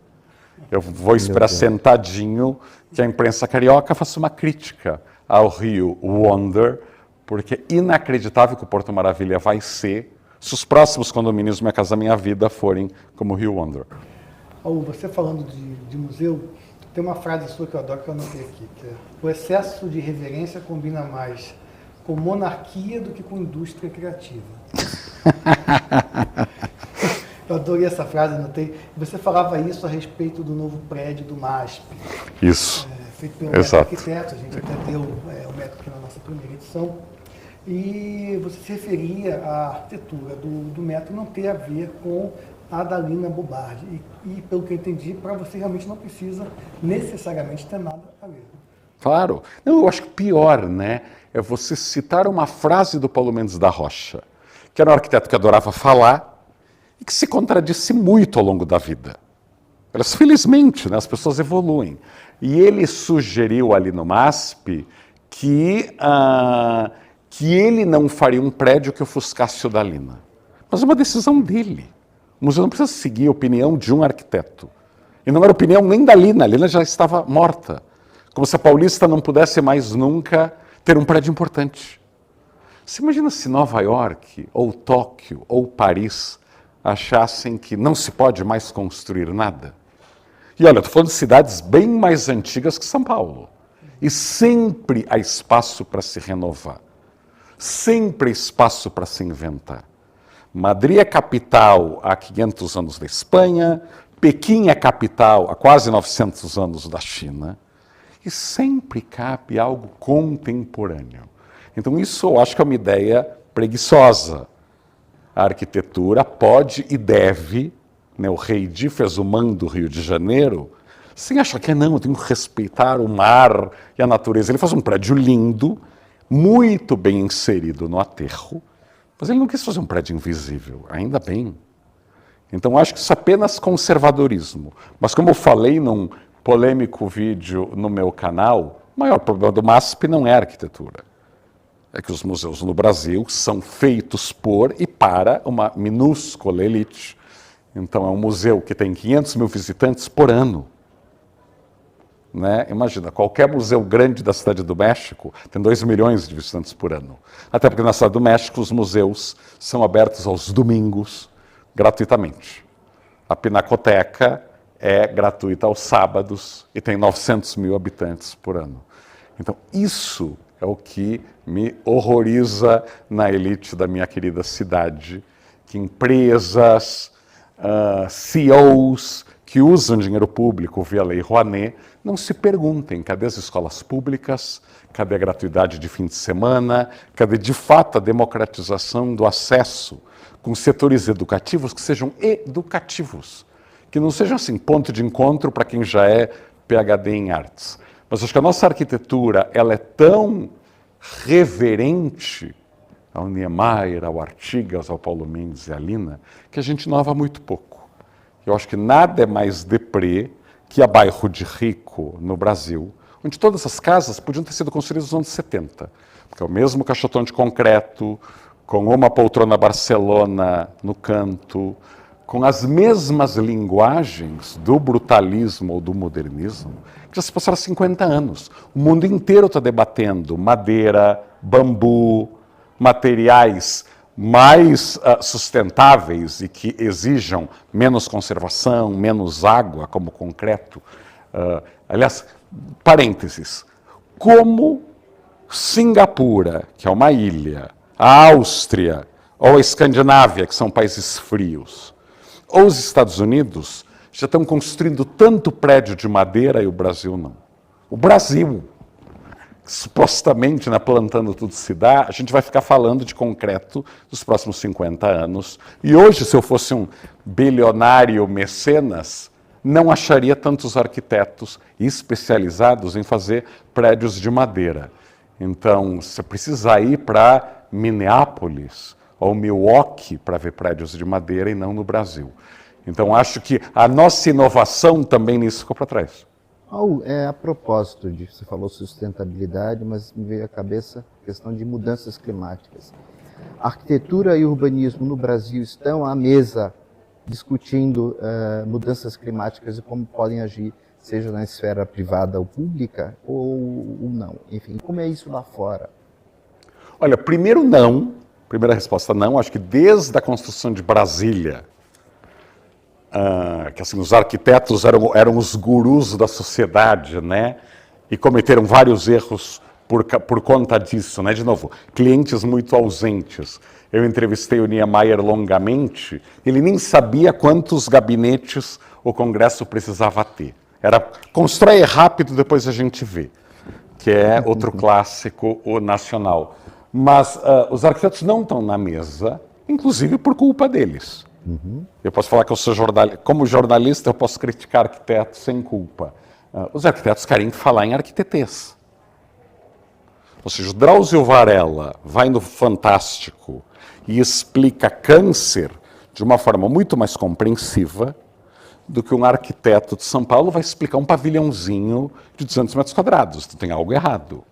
B: Eu vou esperar sentadinho que a imprensa carioca faça uma crítica ao Rio Wonder, porque é inacreditável que o Porto Maravilha vai ser se os próximos condomínios Minha Casa Minha Vida forem como o Rio Wonder.
A: Raul, você falando de museu, tem uma frase sua que eu adoro, que eu anotei aqui, que é: o excesso de reverência combina mais com monarquia do que com indústria criativa. Eu adorei essa frase, anotei. Você falava isso a respeito do novo prédio do MASP.
B: Isso.
A: Feito pelo Método Arquiteto, a gente até deu o método aqui na nossa primeira edição. E você se referia à arquitetura do método não ter a ver com a da Lina Bobardi. E pelo que eu entendi, para você realmente não precisa necessariamente ter nada a ver.
B: Claro. Não, eu acho que pior, né? É você citar uma frase do Paulo Mendes da Rocha, que era um arquiteto que adorava falar e que se contradisse muito ao longo da vida. Mas, felizmente, né, as pessoas evoluem. E ele sugeriu ali no MASP que ele não faria um prédio que ofuscasse o da Lina. Mas é uma decisão dele. O museu não precisa seguir a opinião de um arquiteto. E não era opinião nem da Lina. A Lina já estava morta. Como se a Paulista não pudesse mais nunca ter um prédio importante. Você imagina se Nova York, ou Tóquio, ou Paris achassem que não se pode mais construir nada? E olha, estou falando de cidades bem mais antigas que São Paulo. E sempre há espaço para se renovar. Sempre há espaço para se inventar. Madrid é capital há 500 anos da Espanha, Pequim é capital há quase 900 anos da China, e sempre cabe algo contemporâneo. Então isso eu acho que é uma ideia preguiçosa. A arquitetura pode e deve, né, o Rei Di fez o MAN do Rio de Janeiro, sem achar que não, eu tenho que respeitar o mar e a natureza. Ele faz um prédio lindo, muito bem inserido no aterro, mas ele não quis fazer um prédio invisível, ainda bem. Então acho que isso é apenas conservadorismo. Mas como eu falei num polêmico vídeo no meu canal, o maior problema do MASP não é a arquitetura. É que os museus no Brasil são feitos por e para uma minúscula elite. Então é um museu que tem 500 mil visitantes por ano. Né? Imagina, qualquer museu grande da Cidade do México tem 2 milhões de visitantes por ano. Até porque na Cidade do México os museus são abertos aos domingos gratuitamente. A Pinacoteca é gratuita aos sábados e tem 900 mil habitantes por ano. Então isso é o que me horroriza na elite da minha querida cidade, que empresas, CEOs que usam dinheiro público via Lei Rouanet não se perguntem cadê as escolas públicas, cadê a gratuidade de fim de semana, cadê de fato a democratização do acesso com setores educativos que sejam educativos, que não sejam assim ponto de encontro para quem já é PhD em artes. Mas acho que a nossa arquitetura ela é tão reverente ao Niemeyer, ao Artigas, ao Paulo Mendes e à Lina, que a gente inova muito pouco. Eu acho que nada é mais deprê que a bairro de rico no Brasil, onde todas as casas podiam ter sido construídas nos anos 70, porque é o mesmo caixotão de concreto, com uma poltrona Barcelona no canto, com as mesmas linguagens do brutalismo ou do modernismo, que já se passaram 50 anos. O mundo inteiro está debatendo madeira, bambu, materiais mais sustentáveis e que exijam menos conservação, menos água, como concreto. Aliás, parênteses, como Singapura, que é uma ilha, a Áustria ou a Escandinávia, que são países frios, ou os Estados Unidos já estão construindo tanto prédio de madeira e o Brasil não. O Brasil, supostamente, plantando tudo se dá, a gente vai ficar falando de concreto dos próximos 50 anos. E hoje, se eu fosse um bilionário mecenas, não acharia tantos arquitetos especializados em fazer prédios de madeira. Então, você precisa ir para Minneapolis ou Milwaukee para ver prédios de madeira e não no Brasil. Então, acho que a nossa inovação também nisso ficou para trás.
C: A propósito de você falou sustentabilidade, mas me veio à cabeça a questão de mudanças climáticas. Arquitetura e urbanismo no Brasil estão à mesa discutindo mudanças climáticas e como podem agir, seja na esfera privada ou pública, ou não. Enfim, como é isso lá fora?
B: Olha, primeiro não, primeira resposta não, acho que desde a construção de Brasília, que assim, os arquitetos eram os gurus da sociedade, né? E cometeram vários erros por conta disso, né? De novo, clientes muito ausentes. Eu entrevistei o Niemeyer longamente, ele nem sabia quantos gabinetes o Congresso precisava ter. Era, constrói rápido, depois a gente vê, que é outro clássico, o nacional. Mas os arquitetos não estão na mesa, inclusive por culpa deles. Eu posso falar que eu sou jornalista, como jornalista eu posso criticar arquitetos sem culpa. Os arquitetos querem falar em arquitetez. Ou seja, o Drauzio Varela vai no Fantástico e explica câncer de uma forma muito mais compreensiva do que um arquiteto de São Paulo vai explicar um pavilhãozinho de 200 metros quadrados. Tem algo errado.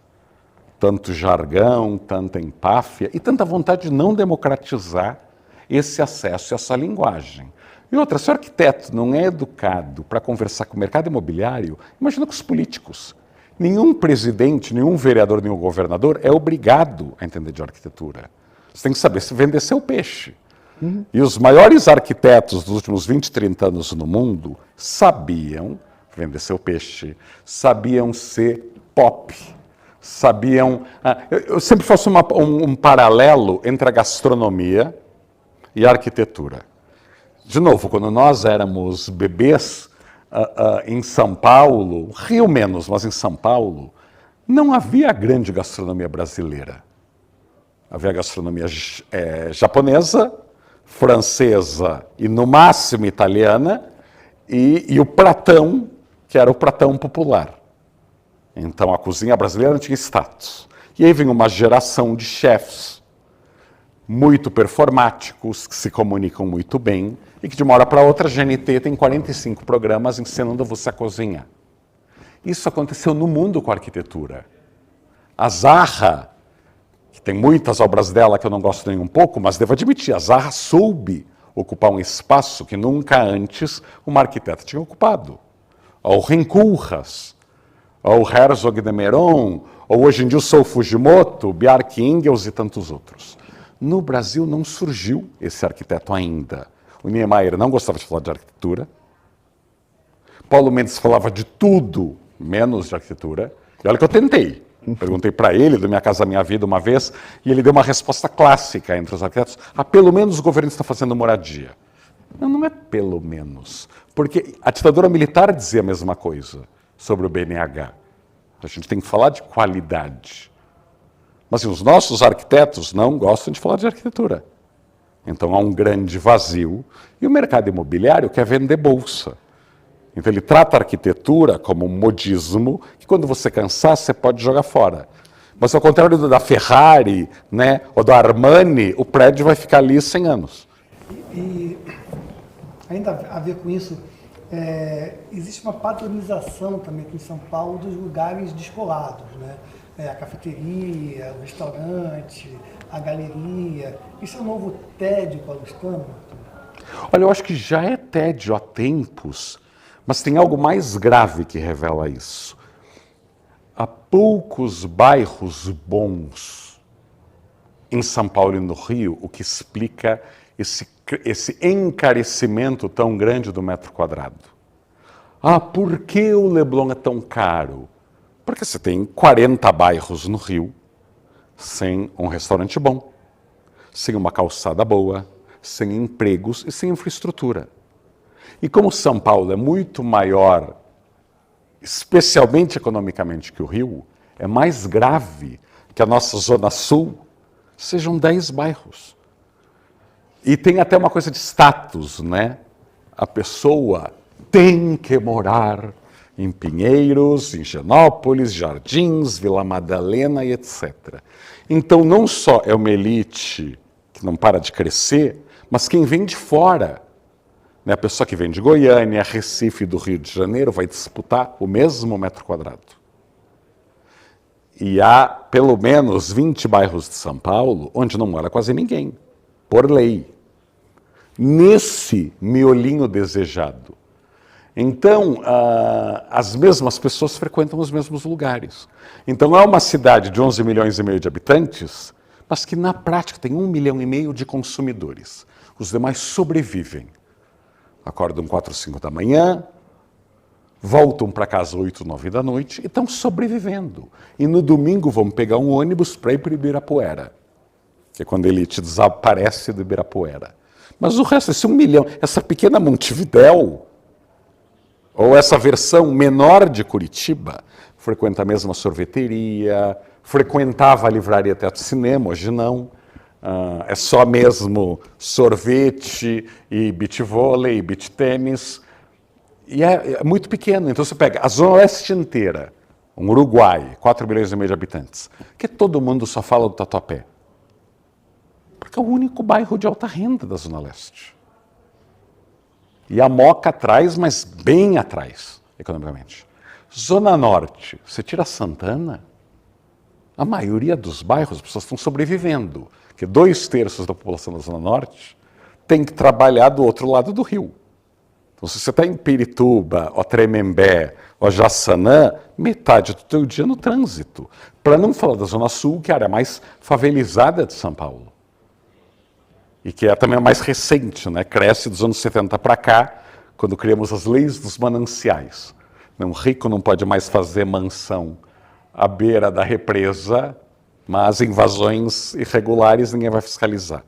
B: Tanto jargão, tanta empáfia e tanta vontade de não democratizar esse acesso e essa linguagem. E outra, se o arquiteto não é educado para conversar com o mercado imobiliário, imagina com os políticos. Nenhum presidente, nenhum vereador, nenhum governador é obrigado a entender de arquitetura. Você tem que saber se vender seu peixe. E os maiores arquitetos dos últimos 20, 30 anos no mundo sabiam vender seu peixe, sabiam ser pop, sabiam... eu sempre faço um paralelo entre a gastronomia e a arquitetura. De novo, quando nós éramos bebês em São Paulo, Rio menos, mas em São Paulo, não havia grande gastronomia brasileira. Havia gastronomia japonesa, francesa e, no máximo, italiana, e o pratão, que era o pratão popular. Então, a cozinha brasileira não tinha status. E aí vem uma geração de chefs muito performáticos, que se comunicam muito bem, e que de uma hora para outra a GNT tem 45 programas ensinando você a cozinhar. Isso aconteceu no mundo com a arquitetura. A Zaha, que tem muitas obras dela que eu não gosto nem um pouco, mas devo admitir, a Zaha soube ocupar um espaço que nunca antes uma arquiteta tinha ocupado. Ou Rinculhas, ou Herzog de Meuron, ou hoje em dia o Sou Fujimoto, Bjarke Ingels e tantos outros. No Brasil não surgiu esse arquiteto ainda. O Niemeyer não gostava de falar de arquitetura. Paulo Mendes falava de tudo, menos de arquitetura. E olha que eu tentei. Perguntei para ele, do Minha Casa Minha Vida, uma vez, e ele deu uma resposta clássica entre os arquitetos. Pelo menos o governo está fazendo moradia. Não é pelo menos. Porque a ditadura militar dizia a mesma coisa sobre o BNH. A gente tem que falar de qualidade. Mas assim, os nossos arquitetos não gostam de falar de arquitetura. Então há um grande vazio. E o mercado imobiliário quer vender bolsa. Então ele trata a arquitetura como um modismo que quando você cansar, você pode jogar fora. Mas ao contrário da Ferrari, né, ou da Armani, o prédio vai ficar ali 100 anos.
A: E ainda a ver com isso, existe uma padronização também aqui em São Paulo dos lugares descolados, né? A cafeteria, o restaurante, a galeria. Isso é um novo tédio paulistano?
B: Olha, eu acho que já é tédio há tempos, mas tem algo mais grave que revela isso. Há poucos bairros bons em São Paulo e no Rio, o que explica esse encarecimento tão grande do metro quadrado. Por que o Leblon é tão caro? Porque você tem 40 bairros no Rio sem um restaurante bom, sem uma calçada boa, sem empregos e sem infraestrutura. E como São Paulo é muito maior, especialmente economicamente, que o Rio, é mais grave que a nossa Zona Sul sejam 10 bairros. E tem até uma coisa de status, né? A pessoa tem que morar em Pinheiros, em Higienópolis, Jardins, Vila Madalena e etc. Então não só é uma elite que não para de crescer, mas quem vem de fora, né? A pessoa que vem de Goiânia, Recife, do Rio de Janeiro, vai disputar o mesmo metro quadrado. E há pelo menos 20 bairros de São Paulo onde não mora quase ninguém, por lei. Nesse miolinho desejado. Então, as mesmas pessoas frequentam os mesmos lugares. Então, é uma cidade de 11 milhões e meio de habitantes, mas que na prática tem 1,5 milhão de consumidores. Os demais sobrevivem. Acordam 4, 5 da manhã, voltam para casa 8, 9 da noite e estão sobrevivendo. E no domingo vão pegar um ônibus para ir para o Ibirapuera, que é quando ele te desaparece do Ibirapuera. Mas o resto, esse 1 milhão, essa pequena Montevidéu, ou essa versão menor de Curitiba, frequenta a mesma sorveteria, frequentava a livraria Teatro Cinema, hoje não. É só mesmo sorvete e beach vôlei, beach tênis. E é muito pequeno. Então você pega a Zona Leste inteira, um Uruguai, 4 milhões e meio de habitantes, que todo mundo só fala do Tatuapé. Porque é o único bairro de alta renda da Zona Leste. E a Moca atrás, mas bem atrás, economicamente. Zona Norte, você tira Santana, a maioria dos bairros as pessoas estão sobrevivendo. Porque 2/3 da população da Zona Norte tem que trabalhar do outro lado do rio. Então, se você está em Pirituba, ou Tremembé, ou Jaçanã, metade do teu dia no trânsito. Para não falar da Zona Sul, que é a área mais favelizada de São Paulo. E que é também a mais recente, né? Cresce dos anos 70 para cá, quando criamos as leis dos mananciais. Um rico não pode mais fazer mansão à beira da represa, mas invasões irregulares ninguém vai fiscalizar.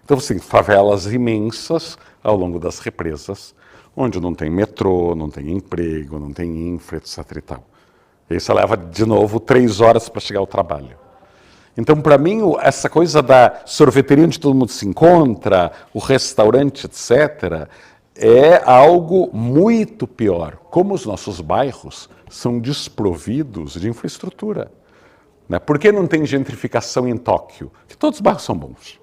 B: Então, sim, favelas imensas ao longo das represas, onde não tem metrô, não tem emprego, não tem infra, etc. e tal. E aí você leva, de novo, 3 horas para chegar ao trabalho. Então, para mim, essa coisa da sorveteria onde todo mundo se encontra, o restaurante, etc., é algo muito pior. Como os nossos bairros são desprovidos de infraestrutura. Né? Por que não tem gentrificação em Tóquio? Porque todos os bairros são bons.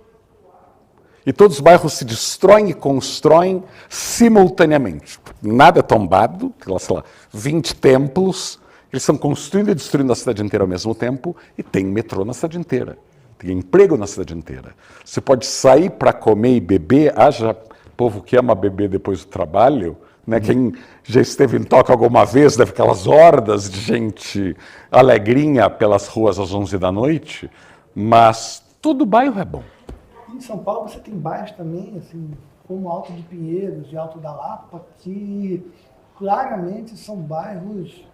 B: E todos os bairros se destroem e constroem simultaneamente. Nada é tombado, tem lá, sei lá, 20 templos, eles estão construindo e destruindo a cidade inteira ao mesmo tempo, e tem metrô na cidade inteira, tem emprego na cidade inteira. Você pode sair para comer e beber, haja povo que ama beber depois do trabalho, né? Quem já esteve em Tóquio alguma vez, deve aquelas hordas de gente alegrinha pelas ruas às 11 da noite, mas todo bairro é bom.
A: Em São Paulo você tem bairros também, assim, como Alto de Pinheiros e Alto da Lapa, que claramente são bairros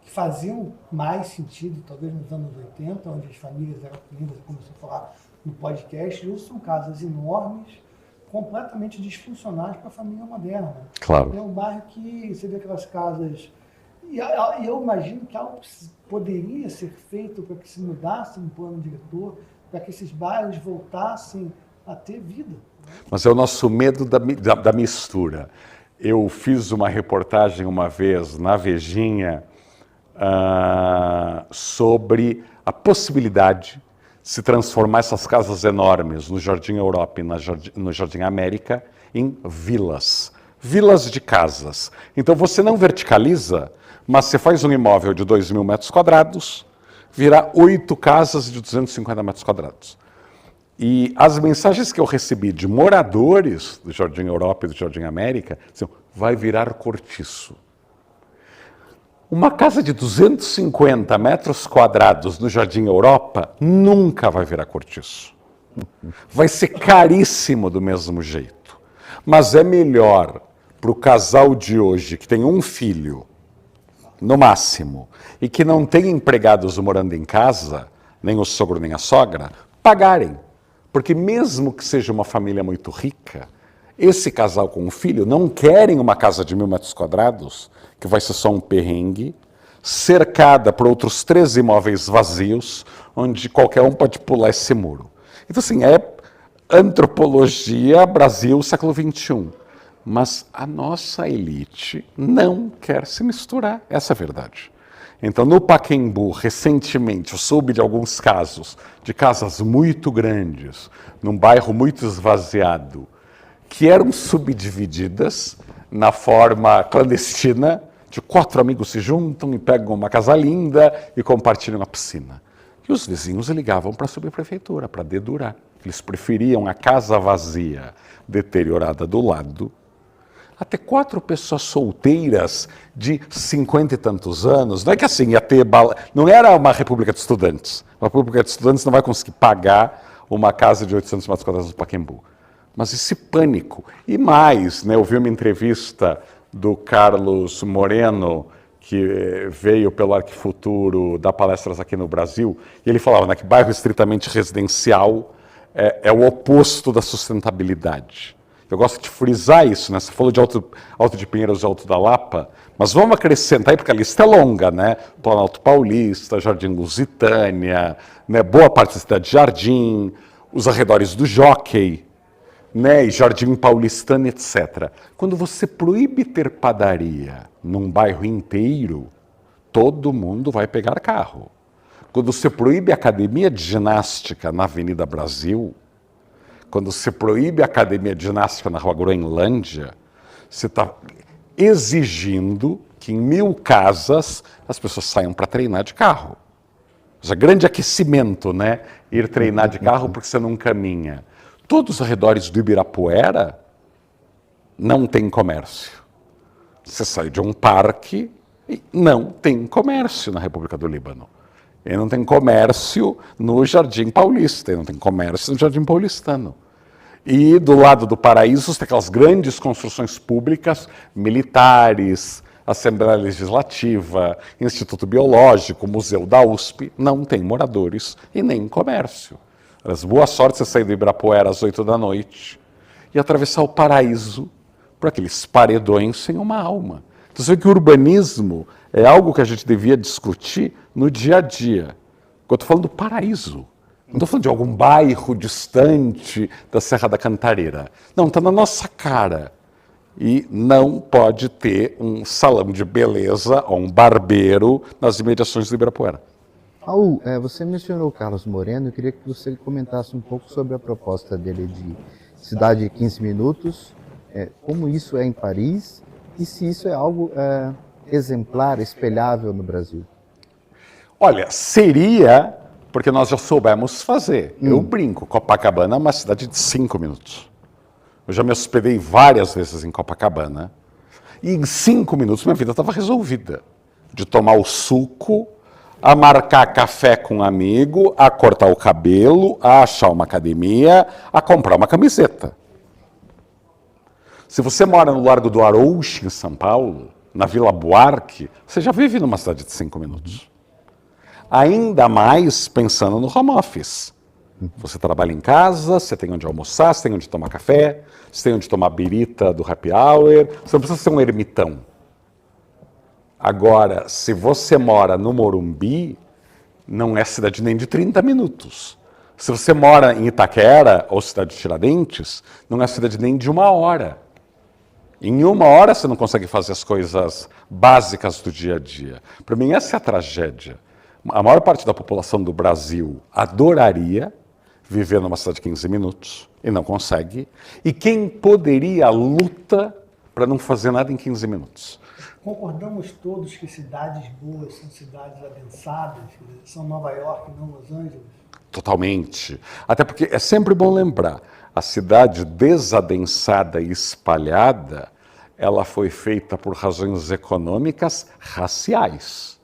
A: que faziam mais sentido, talvez nos anos 80, onde as famílias eram unidas, como você falar no podcast, e hoje são casas enormes, completamente disfuncionais para a família moderna.
B: Claro.
A: É um bairro que você vê aquelas casas, e eu imagino que algo poderia ser feito para que se mudasse um plano diretor, para que esses bairros voltassem a ter vida.
B: Mas é o nosso medo da mistura. Eu fiz uma reportagem uma vez na Vejinha sobre a possibilidade de se transformar essas casas enormes no Jardim Europa e no Jardim América em vilas. Vilas de casas. Então você não verticaliza, mas você faz um imóvel de 2.000 metros quadrados, virar 8 casas de 250 metros quadrados. E as mensagens que eu recebi de moradores do Jardim Europa e do Jardim América diziam, vai virar cortiço. Uma casa de 250 metros quadrados no Jardim Europa nunca vai virar cortiço. Vai ser caríssimo do mesmo jeito. Mas é melhor para o casal de hoje, que tem um filho, no máximo, e que não tem empregados morando em casa, nem o sogro nem a sogra, pagarem. Porque mesmo que seja uma família muito rica, esse casal com um filho não querem uma casa de 1.000 metros quadrados, que vai ser só um perrengue, cercada por outros 3 imóveis vazios, onde qualquer um pode pular esse muro. Então, assim, é antropologia Brasil século XXI. Mas a nossa elite não quer se misturar, essa é a verdade. Então, no Pacaembu, recentemente, eu soube de alguns casos de casas muito grandes, num bairro muito esvaziado, que eram subdivididas na forma clandestina, de 4 amigos se juntam e pegam uma casa linda e compartilham a piscina. E os vizinhos ligavam para a subprefeitura, para dedurar. Eles preferiam a casa vazia, deteriorada do lado, até 4 pessoas solteiras de 50 e tantos anos. Não é que assim ia ter não era uma república de estudantes. Uma república de estudantes não vai conseguir pagar uma casa de 800 metros quadrados do Pacaembu. Mas esse pânico. E mais, né, eu vi uma entrevista do Carlos Moreno, que veio pelo Arquifuturo dar palestras aqui no Brasil, e ele falava, né, que bairro estritamente residencial é o oposto da sustentabilidade. Eu gosto de frisar isso, né? Você falou de Alto de Pinheiros e Alto da Lapa, mas vamos acrescentar aí, porque a lista é longa, né? Planalto Paulista, Jardim Lusitânia, né? Boa parte da cidade de Jardim, os arredores do Jockey, né? E Jardim Paulistano, etc. Quando você proíbe ter padaria num bairro inteiro, todo mundo vai pegar carro. Quando você proíbe a academia de ginástica na Avenida Brasil, quando você proíbe a academia de ginástica na Rua Groenlândia, você está exigindo que em 1.000 casas as pessoas saiam para treinar de carro. Mas é grande aquecimento, né? Ir treinar de carro porque você não caminha. Todos os arredores do Ibirapuera não tem comércio. Você sai de um parque e não tem comércio na República do Líbano. E não tem comércio no Jardim Paulista, e não tem comércio no Jardim Paulistano. E do lado do Paraíso tem aquelas grandes construções públicas, militares, Assembleia Legislativa, Instituto Biológico, Museu da USP, não tem moradores e nem comércio. As boa sorte você sair do Ibirapuera às 8 da noite e atravessar o Paraíso por aqueles paredões sem uma alma. Então você vê que o urbanismo é algo que a gente devia discutir no dia a dia. Eu estou falando do Paraíso. Não estou falando de algum bairro distante da Serra da Cantareira. Não, está na nossa cara. E não pode ter um salão de beleza ou um barbeiro nas imediações do Ibirapuera.
C: Raul, você mencionou o Carlos Moreno, eu queria que você comentasse um pouco sobre a proposta dele de cidade de 15 minutos, como isso é em Paris e se isso é algo exemplar, espelhável no Brasil.
B: Olha, seria, porque nós já soubemos fazer. Eu brinco, Copacabana é uma cidade de 5 minutos. Eu já me hospedei várias vezes em Copacabana e em 5 minutos minha vida estava resolvida. De tomar o suco, a marcar café com um amigo, a cortar o cabelo, a achar uma academia, a comprar uma camiseta. Se você mora no Largo do Arouche, em São Paulo, na Vila Buarque, você já vive numa cidade de 5 minutos. Ainda mais pensando no home office. Você trabalha em casa, você tem onde almoçar, você tem onde tomar café, você tem onde tomar birita do happy hour, você não precisa ser um ermitão. Agora, se você mora no Morumbi, não é cidade nem de 30 minutos. Se você mora em Itaquera ou cidade de Tiradentes, não é cidade nem de 1 hora. Em 1 hora você não consegue fazer as coisas básicas do dia a dia. Para mim, essa é a tragédia. A maior parte da população do Brasil adoraria viver numa cidade de 15 minutos e não consegue. E quem poderia luta para não fazer nada em 15 minutos.
A: Concordamos todos que cidades boas são cidades adensadas, são Nova York, não Los Angeles?
B: Totalmente. Até porque é sempre bom lembrar, a cidade desadensada e espalhada, ela foi feita por razões econômicas raciais.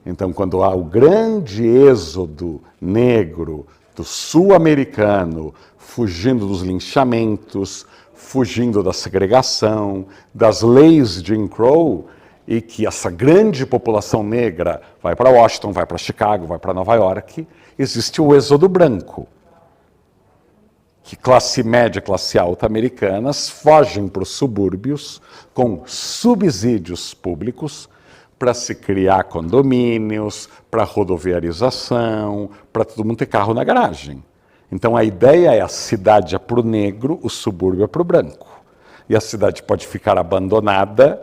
B: Então, quando há o grande êxodo negro do sul-americano, fugindo dos linchamentos, fugindo da segregação, das leis de Jim Crow, e que essa grande população negra vai para Washington, vai para Chicago, vai para Nova York, existe o êxodo branco. Que classe média, classe alta americanas fogem para os subúrbios com subsídios públicos para se criar condomínios, para rodoviarização, para todo mundo ter carro na garagem. Então a ideia é a cidade é para o negro, o subúrbio é para o branco. E a cidade pode ficar abandonada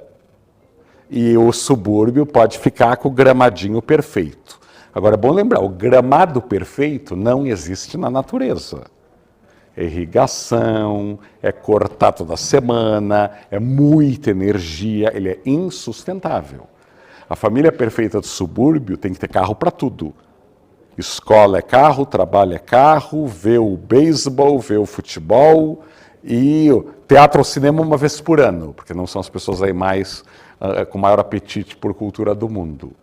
B: e o subúrbio pode ficar com o gramadinho perfeito. Agora é bom lembrar, o gramado perfeito não existe na natureza. É irrigação, é cortar toda semana, é muita energia, ele é insustentável. A família perfeita do subúrbio tem que ter carro para tudo. Escola é carro, trabalho é carro, vê o beisebol, vê o futebol e teatro ou cinema uma vez por ano, porque não são as pessoas aí mais com maior apetite por cultura do mundo.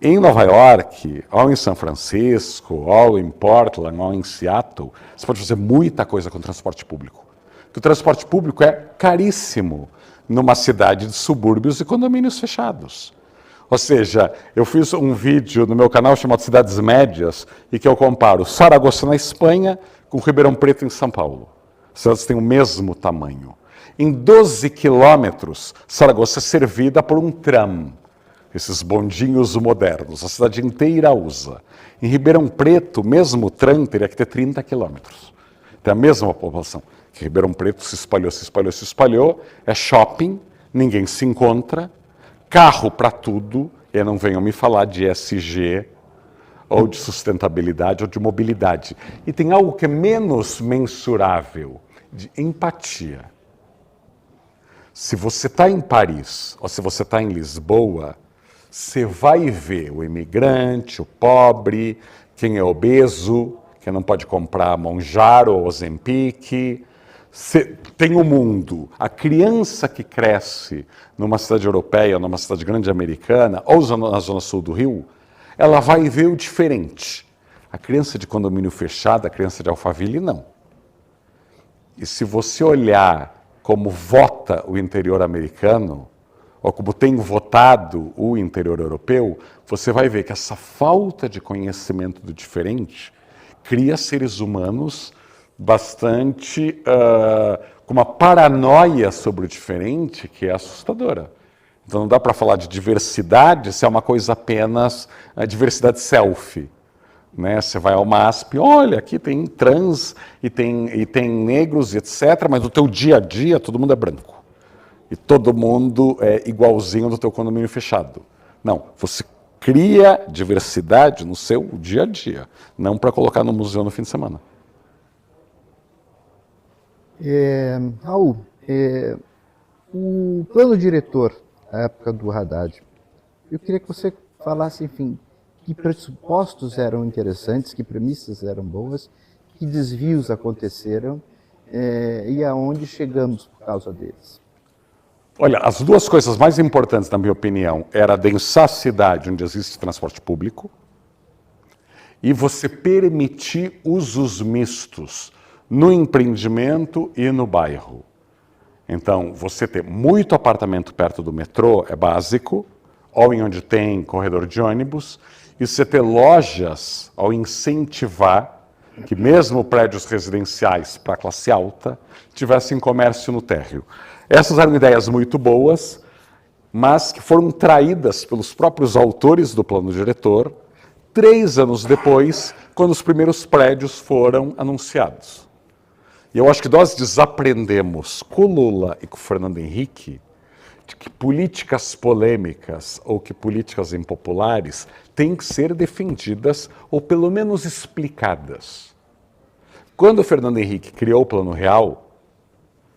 B: Em Nova York, ou em São Francisco, ou em Portland, ou em Seattle, você pode fazer muita coisa com o transporte público. Porque o transporte público é caríssimo numa cidade de subúrbios e condomínios fechados. Ou seja, eu fiz um vídeo no meu canal chamado Cidades Médias, e que eu comparo Saragoça na Espanha com Ribeirão Preto em São Paulo. As cidades têm o mesmo tamanho. Em 12 quilômetros, Saragoça é servida por um tram. Esses bondinhos modernos, a cidade inteira usa. Em Ribeirão Preto, mesmo o tram teria que ter 30 quilômetros. Tem a mesma população. Ribeirão Preto se espalhou, é shopping, ninguém se encontra, carro para tudo, e não venham me falar de ESG, ou de sustentabilidade, ou de mobilidade. E tem algo que é menos mensurável, de empatia. Se você está em Paris, ou se você está em Lisboa, você vai ver o imigrante, o pobre, quem é obeso, quem não pode comprar Monjaro ou Ozempic. Tem o mundo. A criança que cresce numa cidade europeia, numa cidade grande americana, ou na zona sul do Rio, ela vai ver o diferente. A criança de condomínio fechado, a criança de Alphaville, não. E se você olhar como vota o interior americano, ou como tem votado o interior europeu, você vai ver que essa falta de conhecimento do diferente cria seres humanos bastante com uma paranoia sobre o diferente que é assustadora. Então não dá para falar de diversidade se é uma coisa apenas a diversidade selfie. Né? Você vai ao MASP, olha, aqui tem trans e tem negros e etc., mas no teu dia a dia todo mundo é branco. E todo mundo é igualzinho do teu condomínio fechado. Não, você cria diversidade no seu dia a dia, não para colocar no museu no fim de semana.
C: Raul, o plano diretor, à época do Haddad, eu queria que você falasse, enfim, que pressupostos eram interessantes, que premissas eram boas, que desvios aconteceram e aonde chegamos por causa deles.
B: Olha, as duas coisas mais importantes, na minha opinião, era adensar a cidade onde existe transporte público e você permitir usos mistos no empreendimento e no bairro. Então, você ter muito apartamento perto do metrô é básico, ou em onde tem corredor de ônibus, e você ter lojas ao incentivar que mesmo prédios residenciais para classe alta tivessem comércio no térreo. Essas eram ideias muito boas, mas que foram traídas pelos próprios autores do plano diretor 3 anos depois, quando os primeiros prédios foram anunciados. E eu acho que nós desaprendemos com o Lula e com o Fernando Henrique de que políticas polêmicas ou que políticas impopulares têm que ser defendidas ou pelo menos explicadas. Quando o Fernando Henrique criou o Plano Real,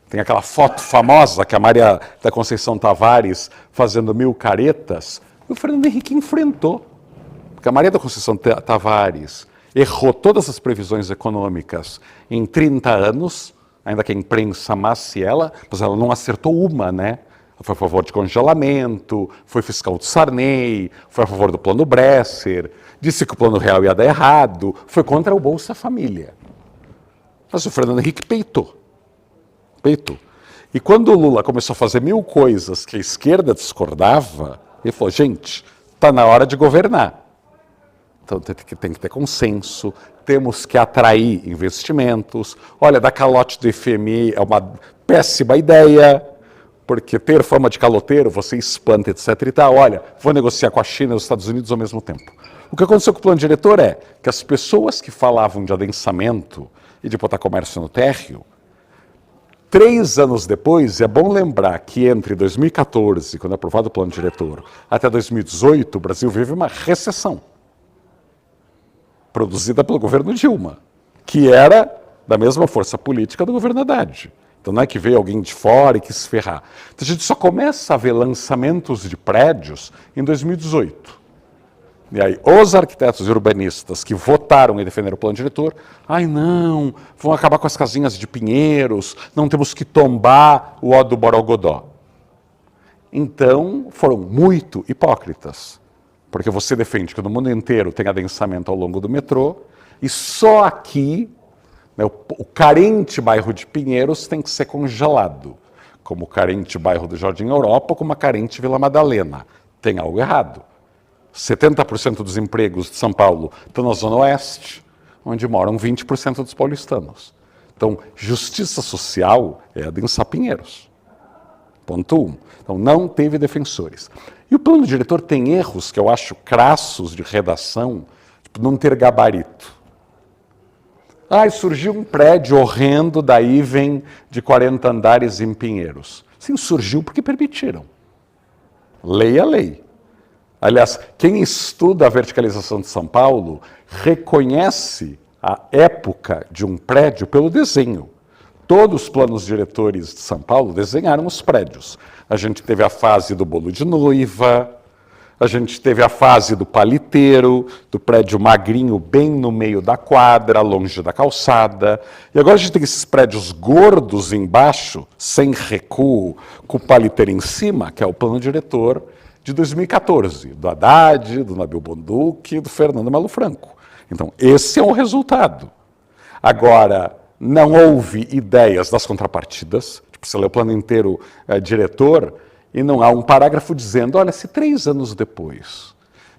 B: tem aquela foto famosa que a Maria da Conceição Tavares fazendo 1000 caretas, o Fernando Henrique enfrentou. Porque a Maria da Conceição Tavares errou todas as previsões econômicas em 30 anos, ainda que a imprensa amasse ela, mas ela não acertou uma, né? Foi a favor de congelamento, foi fiscal de Sarney, foi a favor do Plano Bresser, disse que o Plano Real ia dar errado, foi contra o Bolsa Família. Mas o Fernando Henrique peitou. E quando o Lula começou a fazer 1000 coisas que a esquerda discordava, ele falou, gente, está na hora de governar. Então tem que ter consenso, temos que atrair investimentos. Olha, dar calote do FMI é uma péssima ideia, porque ter fama de caloteiro, você espanta, etc. e tal. Olha, vou negociar com a China e os Estados Unidos ao mesmo tempo. O que aconteceu com o plano diretor é que as pessoas que falavam de adensamento e de botar comércio no térreo, 3 anos depois, é bom lembrar que entre 2014, quando é aprovado o plano diretor, até 2018, o Brasil vive uma recessão produzida pelo governo Dilma, que era da mesma força política do governo Haddad. Então não é que veio alguém de fora e quis ferrar. Então a gente só começa a ver lançamentos de prédios em 2018. E aí os arquitetos e urbanistas que votaram e defenderam o plano diretor, ai não, vão acabar com as casinhas de Pinheiros, não temos que tombar o ó do Borogodó. Então foram muito hipócritas. Porque você defende que no mundo inteiro tem adensamento ao longo do metrô, e só aqui, né, o carente bairro de Pinheiros tem que ser congelado, como o carente bairro do Jardim Europa, como a carente Vila Madalena. Tem algo errado. 70% dos empregos de São Paulo estão na Zona Oeste, onde moram 20% dos paulistanos. Então, justiça social é adensar Pinheiros. Ponto 1. Então, não teve defensores. E o plano diretor tem erros que eu acho crassos de redação, tipo não ter gabarito. Surgiu um prédio horrendo da Iven de 40 andares em Pinheiros. Sim, surgiu porque permitiram. Lei é lei. Aliás, quem estuda a verticalização de São Paulo reconhece a época de um prédio pelo desenho. Todos os planos diretores de São Paulo desenharam os prédios. A gente teve a fase do bolo de noiva, a gente teve a fase do paliteiro, do prédio magrinho bem no meio da quadra, longe da calçada. E agora a gente tem esses prédios gordos embaixo, sem recuo, com o paliteiro em cima, que é o plano diretor de 2014, do Haddad, do Nabil Bonduque e do Fernando Melo Franco. Então, esse é o resultado. Agora, não houve ideias das contrapartidas. Tipo, você lê o plano inteiro diretor E não há um parágrafo dizendo, olha, se 3 anos depois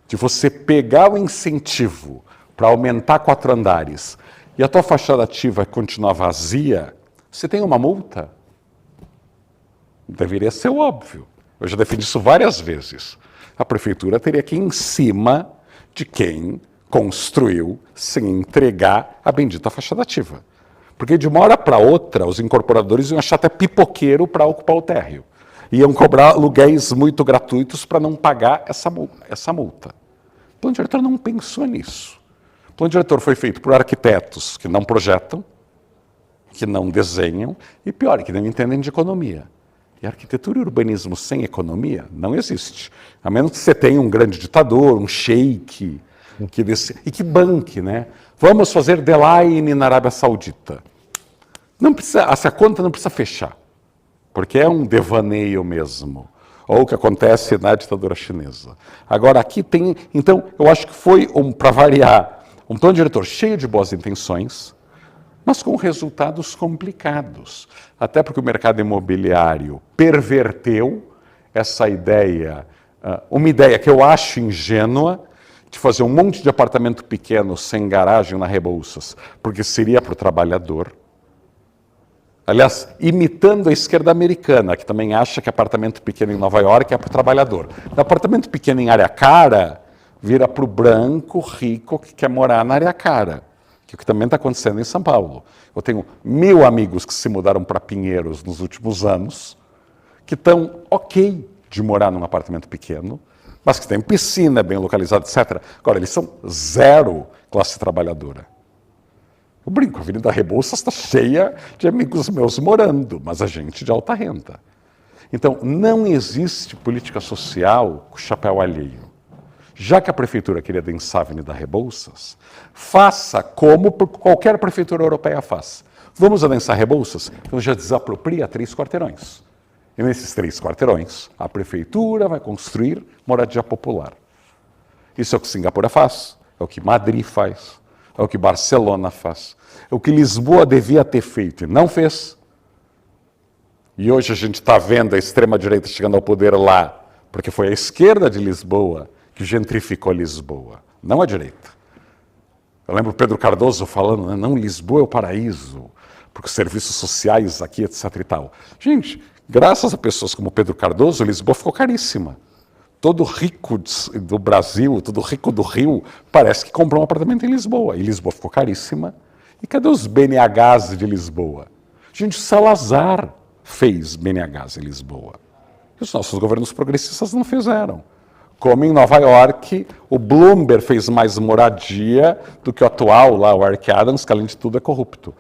B: de você pegar o incentivo para aumentar 4 andares e a tua fachada ativa continuar vazia, você tem uma multa? Deveria ser óbvio. Eu já defendi isso várias vezes. A prefeitura teria que ir em cima de quem construiu sem entregar a bendita fachada ativa. Porque de uma hora para outra, os incorporadores iam achar até pipoqueiro para ocupar o térreo. Iam cobrar aluguéis muito gratuitos para não pagar essa multa. O plano diretor não pensou nisso. O plano diretor foi feito por arquitetos que não projetam, que não desenham, e pior, que não entendem de economia. E arquitetura e urbanismo sem economia não existe. A menos que você tenha um grande ditador, um sheik, e que banque, né? Vamos fazer The Line na Arábia Saudita. Não precisa, essa conta não precisa fechar, porque é um devaneio mesmo. Ou o que acontece na ditadura chinesa. Agora, aqui tem... Então, eu acho que foi, para variar, um plano diretor cheio de boas intenções, mas com resultados complicados. Até porque o mercado imobiliário perverteu essa ideia, uma ideia que eu acho ingênua, de fazer um monte de apartamento pequeno sem garagem na Rebouças, porque seria para o trabalhador. Aliás, imitando a esquerda americana, que também acha que apartamento pequeno em Nova York é para o trabalhador. O apartamento pequeno em área cara vira para o branco rico que quer morar na área cara, que é o que também está acontecendo em São Paulo. Eu tenho 1000 amigos que se mudaram para Pinheiros nos últimos anos, que estão ok de morar num apartamento pequeno, mas que tem piscina, bem localizado, etc. Agora, eles são zero classe trabalhadora. Eu brinco, a Avenida Rebouças está cheia de amigos meus morando, mas a gente de alta renda. Então, não existe política social com chapéu alheio. Já que a prefeitura queria densar a Avenida Rebouças, faça como qualquer prefeitura europeia faz. Vamos adensar Rebouças? Então já desapropria 3 quarteirões. E nesses 3 quarteirões, a prefeitura vai construir moradia popular. Isso é o que Singapura faz, é o que Madrid faz, é o que Barcelona faz, é o que Lisboa devia ter feito e não fez. E hoje a gente está vendo a extrema-direita chegando ao poder lá, porque foi a esquerda de Lisboa que gentrificou Lisboa, não a direita. Eu lembro o Pedro Cardoso falando, né, não, Lisboa é o paraíso, porque os serviços sociais aqui, etc e tal. Gente, graças a pessoas como Pedro Cardoso, Lisboa ficou caríssima. Todo rico do Brasil, todo rico do Rio, parece que comprou um apartamento em Lisboa. E Lisboa ficou caríssima. E cadê os BNHs de Lisboa? Gente, Salazar fez BNHs em Lisboa. E os nossos governos progressistas não fizeram. Como em Nova York, o Bloomberg fez mais moradia do que o atual, lá, o Eric Adams, que além de tudo é corrupto.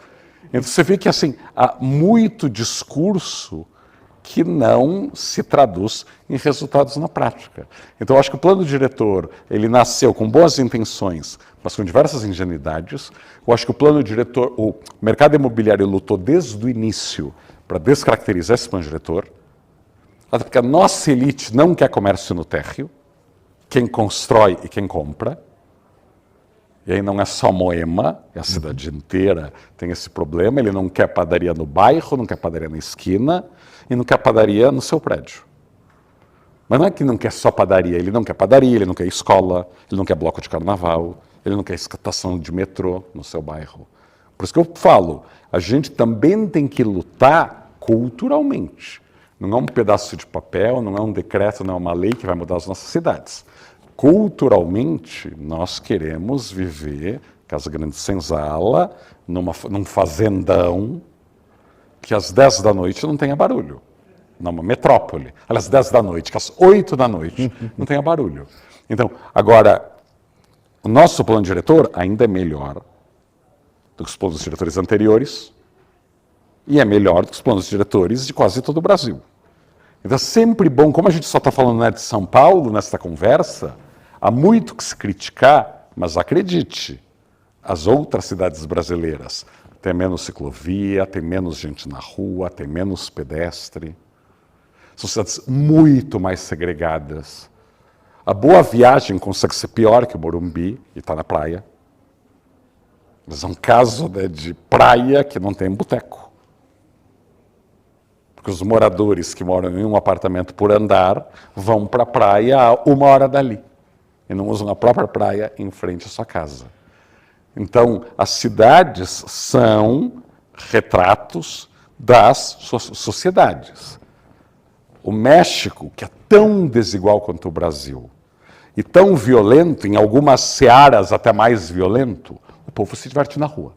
B: Então você vê que assim, há muito discurso que não se traduz em resultados na prática. Então, eu acho que o plano diretor, ele nasceu com boas intenções, mas com diversas ingenuidades. Eu acho que o plano diretor, o mercado imobiliário lutou desde o início para descaracterizar esse plano diretor, até porque a nossa elite não quer comércio no térreo, quem constrói e quem compra. E aí não é só Moema, é a cidade inteira tem esse problema, ele não quer padaria no bairro, não quer padaria na esquina, e não quer padaria no seu prédio. Mas não é que não quer só padaria, ele não quer padaria, ele não quer escola, ele não quer bloco de carnaval, ele não quer estação de metrô no seu bairro. Por isso que eu falo, a gente também tem que lutar culturalmente. Não é um pedaço de papel, não é um decreto, não é uma lei que vai mudar as nossas cidades. Culturalmente, nós queremos viver Casa Grande Senzala, num fazendão, que às 10 da noite não tenha barulho. Numa metrópole. Às 10 da noite, que às 8 da noite não tenha barulho. Então, agora, o nosso plano diretor ainda é melhor do que os planos diretores anteriores e é melhor do que os planos diretores de quase todo o Brasil. Então é sempre bom, como a gente só está falando, né, de São Paulo nesta conversa, há muito que se criticar, mas acredite, as outras cidades brasileiras tem menos ciclovia, tem menos gente na rua, tem menos pedestre. São cidades muito mais segregadas. A Boa Viagem consegue ser pior que o Morumbi e está na praia. Mas é um caso, né, de praia que não tem boteco. porque os moradores que moram em um apartamento por andar vão para a praia a 1 hora dali e não usam a própria praia em frente à sua casa. Então, as cidades são retratos das sociedades. O México, que é tão desigual quanto o Brasil, e tão violento, em algumas searas até mais violento, o povo se diverte na rua.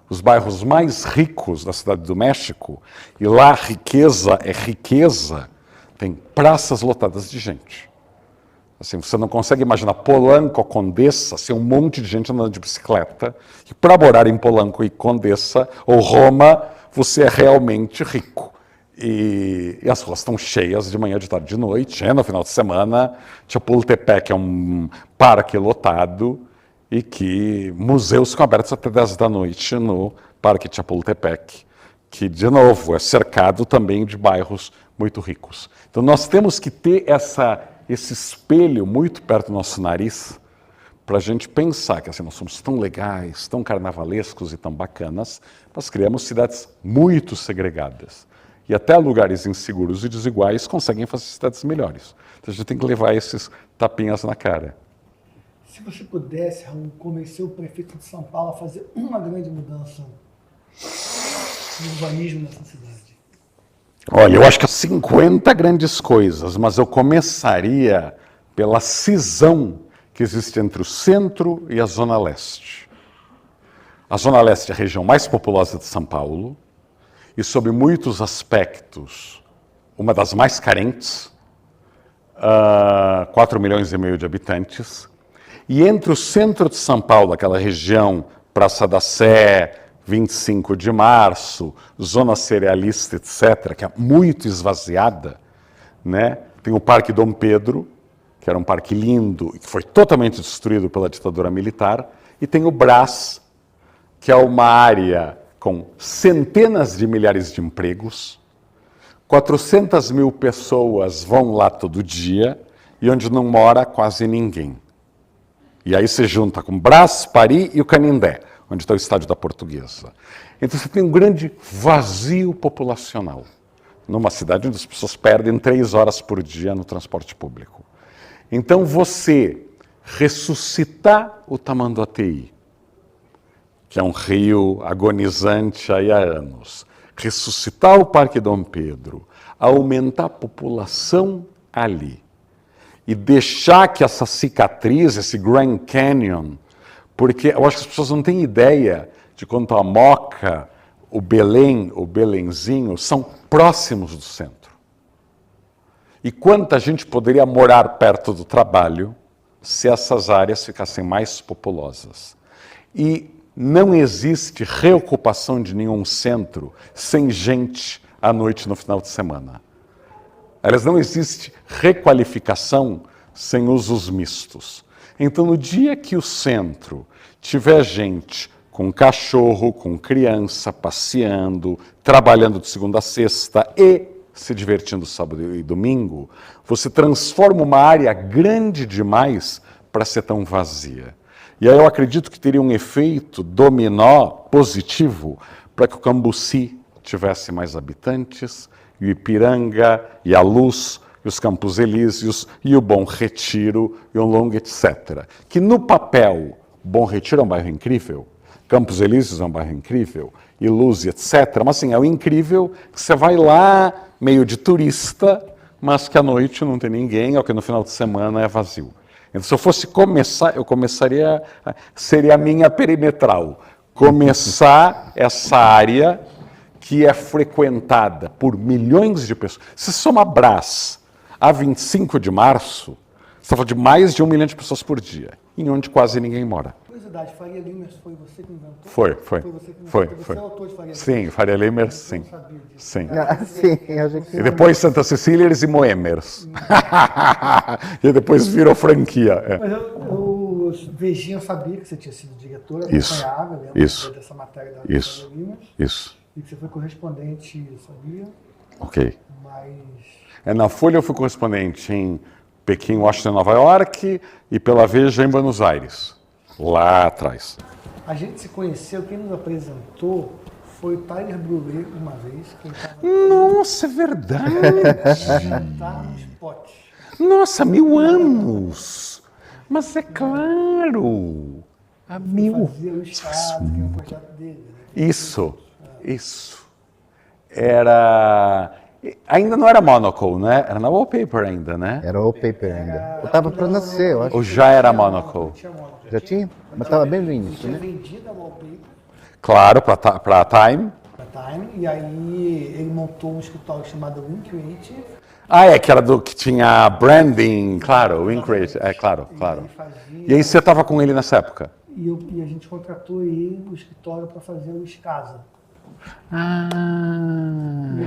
B: Os bairros mais ricos da cidade do México, e lá a riqueza é riqueza, tem praças lotadas de gente. Assim, você não consegue imaginar Polanco ou Condessa ser um monte de gente andando de bicicleta, e para morar em Polanco e Condessa, ou Roma, você é realmente rico. E as ruas estão cheias de manhã, de tarde, de noite. No final de semana, Chapultepec é um parque lotado e que museus ficam abertos até 10 da noite no Parque Chapultepec, que, de novo, é cercado também de bairros muito ricos. Então, nós temos que ter esse espelho muito perto do nosso nariz para a gente pensar que assim, nós somos tão legais, tão carnavalescos e tão bacanas, nós criamos cidades muito segregadas. E até lugares inseguros e desiguais conseguem fazer cidades melhores. Então a gente tem que levar esses tapinhas na cara.
A: Se você pudesse, Raul, convencer o prefeito de São Paulo a fazer uma grande mudança no urbanismo nessa cidade.
B: Olha, eu acho que há 50 grandes coisas, mas eu começaria pela cisão que existe entre o centro e a Zona Leste. A Zona Leste é a região mais populosa de São Paulo, e sob muitos aspectos, uma das mais carentes, 4,5 milhões de habitantes, e entre o centro de São Paulo, aquela região, Praça da Sé, 25 de Março, Zona Cerealista, etc., que é muito esvaziada, né? Tem o Parque Dom Pedro, que era um parque lindo, e que foi totalmente destruído pela ditadura militar, e tem o Brás, que é uma área com centenas de milhares de empregos, 400 mil pessoas vão lá todo dia, e onde não mora quase ninguém. E aí você junta com Brás, Paris e o Canindé, onde está o estádio da Portuguesa. Então você tem um grande vazio populacional, numa cidade onde as pessoas perdem 3 horas por dia no transporte público. Então você ressuscitar o Tamanduateí, que é um rio agonizante aí há anos, ressuscitar o Parque Dom Pedro, aumentar a população ali e deixar que essa cicatriz, esse Grand Canyon, porque eu acho que as pessoas não têm ideia de quanto a Moca, o Belém, o Belenzinho, são próximos do centro. E quanta gente poderia morar perto do trabalho se essas áreas ficassem mais populosas. E não existe reocupação de nenhum centro sem gente à noite no final de semana. Aliás, não existe requalificação sem usos mistos. Então, no dia que o centro tiver gente com cachorro, com criança, passeando, trabalhando de segunda a sexta e se divertindo sábado e domingo, você transforma uma área grande demais para ser tão vazia. E aí eu acredito que teria um efeito dominó positivo para que o Cambuci tivesse mais habitantes, e o Ipiranga, e a Luz, e os Campos Elíseos, e o Bom Retiro, e o Longo, etc. Que no papel, Bom Retiro é um bairro incrível, Campos Elíseos é um bairro incrível, e Luz, etc. Mas assim, é o incrível que você vai lá, meio de turista, mas que à noite não tem ninguém, ou que no final de semana é vazio. Então, se eu fosse começar, seria a minha perimetral, começar essa área que é frequentada por milhões de pessoas. Se soma Brás a 25 de março, você está falando de mais de 1 milhão de pessoas por dia, em onde quase ninguém mora.
A: Curiosidade, Faria Limers foi você que inventou?
B: Foi.
A: Você que inventou? Você é autor de Faria Limers?
B: Sim, Faria Limers, sim.
A: Eu não sabia disso.
B: Sim.
C: Sim, a gente...
B: E depois Santa Cecília e Moemers. E depois virou franquia. É.
A: Mas eu Vejinha, eu sabia que você tinha sido diretora,
B: Isso.
A: acompanhava, lembra
B: Isso.
A: dessa matéria da
B: Isso.
A: Faria Limers,
B: Isso.
A: e que você foi correspondente, eu sabia,
B: Ok.
A: mas...
B: Na Folha eu fui correspondente em Pequim, Washington, Nova York e pela Veja em Buenos Aires, lá atrás.
A: A gente se conheceu, quem nos apresentou foi o Tyler Brûlé uma vez, que ele estava
B: Nossa, é verdade!
A: no spot.
B: Nossa, 1000 anos! Mas é claro! Há 1000.
A: Fazia o Estado, que é um projeto dele. Né?
B: Isso. Era... Ainda não era Monocle, né? Era na Wallpaper ainda, né?
C: Era o paper ainda. Eu tava para nascer, eu acho.
B: Ou já era Monocle?
C: Já tinha? Mas estava bem no
A: Ele
C: início,
A: tinha
C: né?
A: vendido a Wallpaper
B: Claro, para Time.
A: para Time, e aí ele montou um escritório chamado Win Creative.
B: Ah, é, que era do que tinha branding, claro, Wincreate, claro. E aí você estava com ele nessa época?
A: E a gente contratou ele, o escritório, para fazer o Escasa. E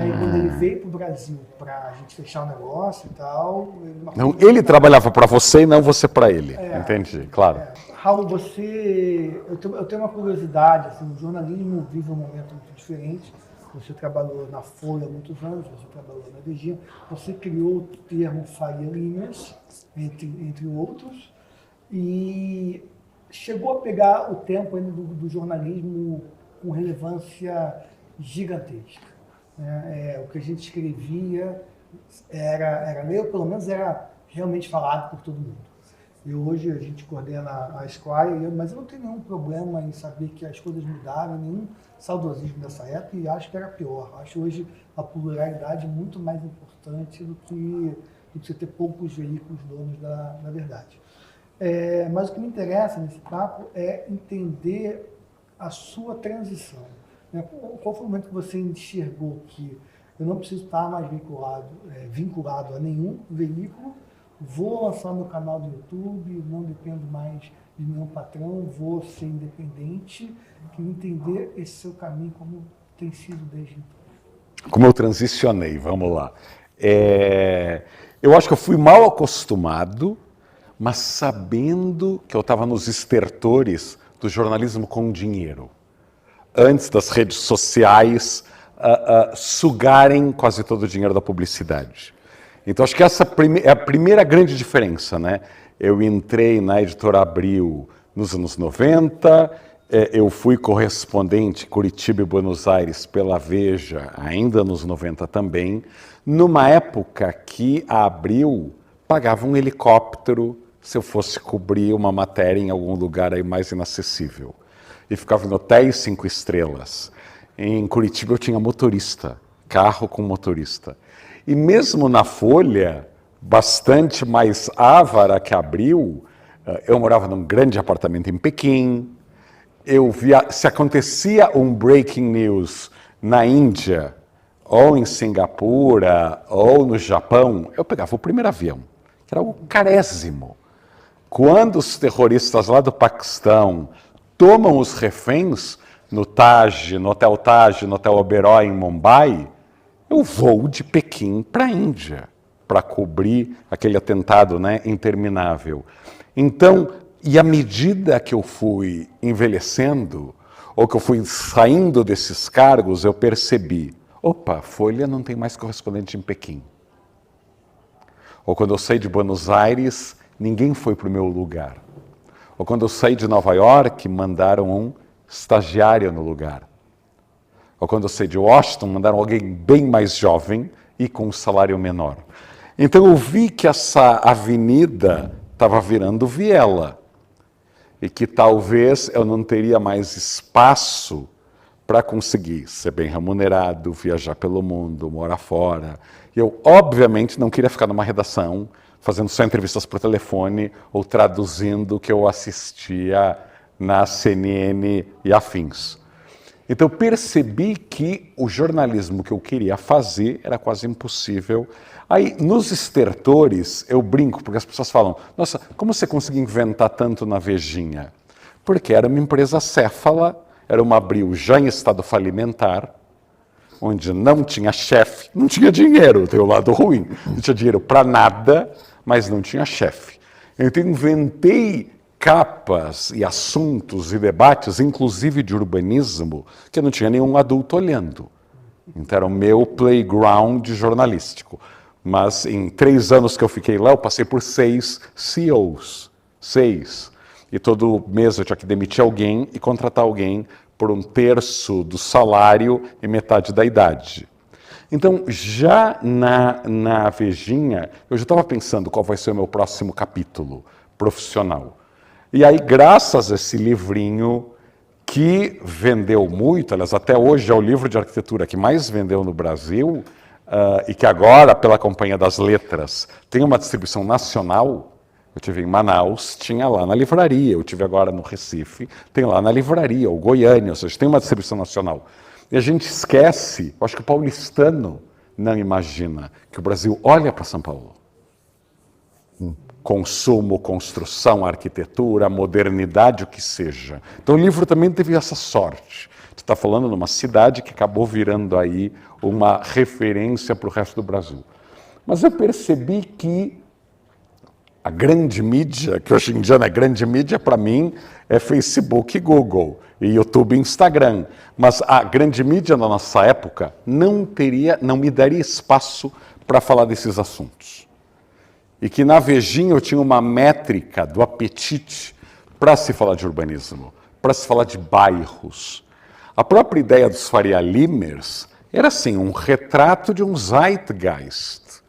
A: aí, quando ele veio para o Brasil para a gente fechar o negócio e tal...
B: Não, ele trabalhava para você e não você para ele. Entendi, claro.
A: Raul, eu tenho uma curiosidade, assim, o jornalismo vive um momento muito diferente. Você trabalhou na Folha há muitos anos, você trabalhou na Veja, você criou o termo Faria Limers, entre outros, e chegou a pegar o tempo ainda do jornalismo com relevância gigantesca. Né? O que a gente escrevia era pelo menos era realmente falado por todo mundo. E hoje a gente coordena a Esquire, mas eu não tenho nenhum problema em saber que as coisas mudaram, nenhum saudosismo dessa época, e acho que era pior. Acho hoje a pluralidade muito mais importante do que você ter poucos veículos donos da verdade. Mas o que me interessa nesse papo é entender a sua transição. Né? Qual foi o momento que você enxergou que eu não preciso estar mais vinculado a nenhum veículo, vou lançar meu canal do YouTube, não dependo mais de nenhum patrão, vou ser independente, e entender esse seu caminho como tem sido desde então?
B: Como eu transicionei, vamos lá. Eu acho que eu fui mal acostumado, mas sabendo que eu estava nos estertores do jornalismo com dinheiro. Antes das redes sociais sugarem quase todo o dinheiro da publicidade. Então, acho que essa é a primeira grande diferença, né? Eu entrei na Editora Abril nos anos 90, eu fui correspondente Curitiba e Buenos Aires pela Veja, ainda nos 90 também, numa época que a Abril pagava um helicóptero se eu fosse cobrir uma matéria em algum lugar aí mais inacessível. E ficava em hotéis 5 estrelas. Em Curitiba eu tinha motorista, carro com motorista. E mesmo na Folha, bastante mais ávara que Abril, eu morava num grande apartamento em Pequim, eu via, se acontecia um breaking news na Índia, ou em Singapura, ou no Japão, eu pegava o primeiro avião, que era o carésimo. Quando os terroristas lá do Paquistão tomam os reféns no Taj, no Hotel Oberoi em Mumbai, eu vou de Pequim para a Índia, para cobrir aquele atentado, né, interminável. Então, e à medida que eu fui envelhecendo, ou que eu fui saindo desses cargos, eu percebi, opa, Folha não tem mais correspondente em Pequim. Ou quando eu saí de Buenos Aires, ninguém foi para o meu lugar. Ou quando eu saí de Nova York, mandaram um estagiário no lugar. Ou quando eu saí de Washington, mandaram alguém bem mais jovem e com um salário menor. Então eu vi que essa avenida estava virando viela. E que talvez eu não teria mais espaço para conseguir ser bem remunerado, viajar pelo mundo, morar fora. E eu, obviamente, não queria ficar numa redação fazendo só entrevistas por telefone ou traduzindo o que eu assistia na CNN e afins. Então, eu percebi que o jornalismo que eu queria fazer era quase impossível. Aí, nos estertores, eu brinco, porque as pessoas falam, nossa, como você conseguiu inventar tanto na Vejinha? Porque era uma empresa céfala, era uma Abril já em estado falimentar, onde não tinha chefe, não tinha dinheiro, tem o lado ruim, não tinha dinheiro para nada, mas não tinha chefe. Então, inventei capas e assuntos e debates, inclusive de urbanismo, que não tinha nenhum adulto olhando. Então era o meu playground jornalístico. Mas em 3 anos que eu fiquei lá, eu passei por 6 CEOs. 6. E todo mês eu tinha que demitir alguém e contratar alguém por 1/3 do salário e metade da idade. Então, já na Vejinha, eu já estava pensando qual vai ser o meu próximo capítulo profissional. E aí, graças a esse livrinho, que vendeu muito, aliás, até hoje é o livro de arquitetura que mais vendeu no Brasil, e que agora, pela Companhia das Letras, tem uma distribuição nacional. Eu tive em Manaus, tinha lá na livraria, eu tive agora no Recife, tem lá na livraria, ou Goiânia, ou seja, tem uma distribuição nacional. E a gente esquece, eu acho que o paulistano não imagina, que o Brasil olha para São Paulo. Consumo, construção, arquitetura, modernidade, o que seja. Então o livro também teve essa sorte. Você está falando numa cidade que acabou virando aí uma referência para o resto do Brasil. Mas eu percebi que a grande mídia, que hoje em dia não é grande mídia, para mim, é Facebook e Google, e YouTube e Instagram. Mas a grande mídia na nossa época não me daria espaço para falar desses assuntos. E que na Vejinha eu tinha uma métrica do apetite para se falar de urbanismo, para se falar de bairros. A própria ideia dos Faria Limers era assim, um retrato de um zeitgeist.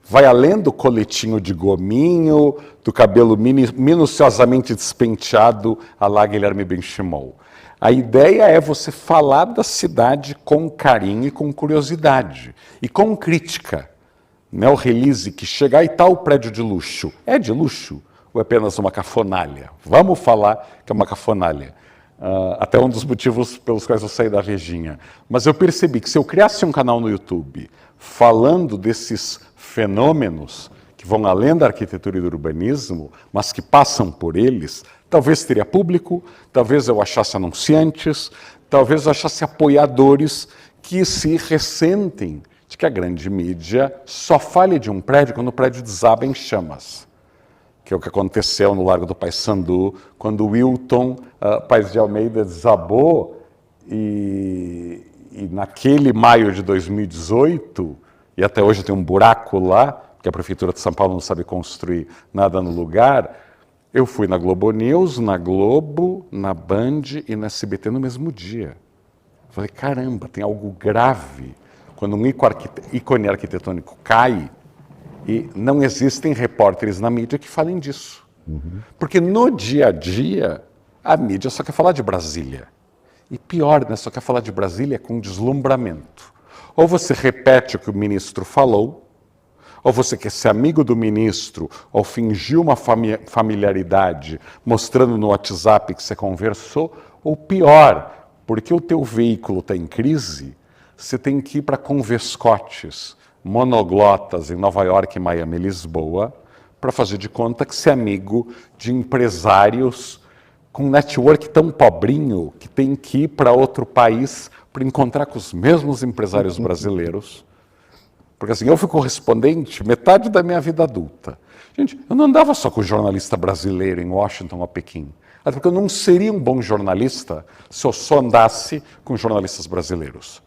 B: Vai além do coletinho de gominho, do cabelo minuciosamente despenteado à la Guilherme Benchimol. A ideia é você falar da cidade com carinho e com curiosidade, e com crítica. Não é o release que chegar e tal prédio de luxo. É de luxo ou é apenas uma cafonalha? Vamos falar que é uma cafonalha. Até um dos motivos pelos quais eu saí da Vejinha. Mas eu percebi que se eu criasse um canal no YouTube falando desses fenômenos que vão além da arquitetura e do urbanismo, mas que passam por eles, talvez teria público, talvez eu achasse anunciantes, talvez eu achasse apoiadores que se ressentem de que a grande mídia só fale de um prédio quando o prédio desaba em chamas. Que é o que aconteceu no Largo do Paissandu, quando o Wilton Paes de Almeida desabou e naquele maio de 2018, e até hoje tem um buraco lá, porque a Prefeitura de São Paulo não sabe construir nada no lugar, eu fui na Globo News, na Globo, na Band e na SBT no mesmo dia. Falei, caramba, tem algo grave. Quando um ícone arquitetônico cai, e não existem repórteres na mídia que falem disso. Porque no dia a dia, a mídia só quer falar de Brasília. E pior, né, só quer falar de Brasília com deslumbramento. Ou você repete o que o ministro falou, ou você quer ser amigo do ministro, ou fingir uma familiaridade, mostrando no WhatsApp que você conversou, ou pior, porque o teu veículo está em crise, você tem que ir para convescotes monoglotas em Nova York, Miami e Lisboa, para fazer de conta que você é amigo de empresários com um network tão pobrinho que tem que ir para outro país para encontrar com os mesmos empresários brasileiros. Porque assim, eu fui correspondente metade da minha vida adulta. Gente, eu não andava só com jornalista brasileiro em Washington ou Pequim. Até porque eu não seria um bom jornalista se eu só andasse com jornalistas brasileiros.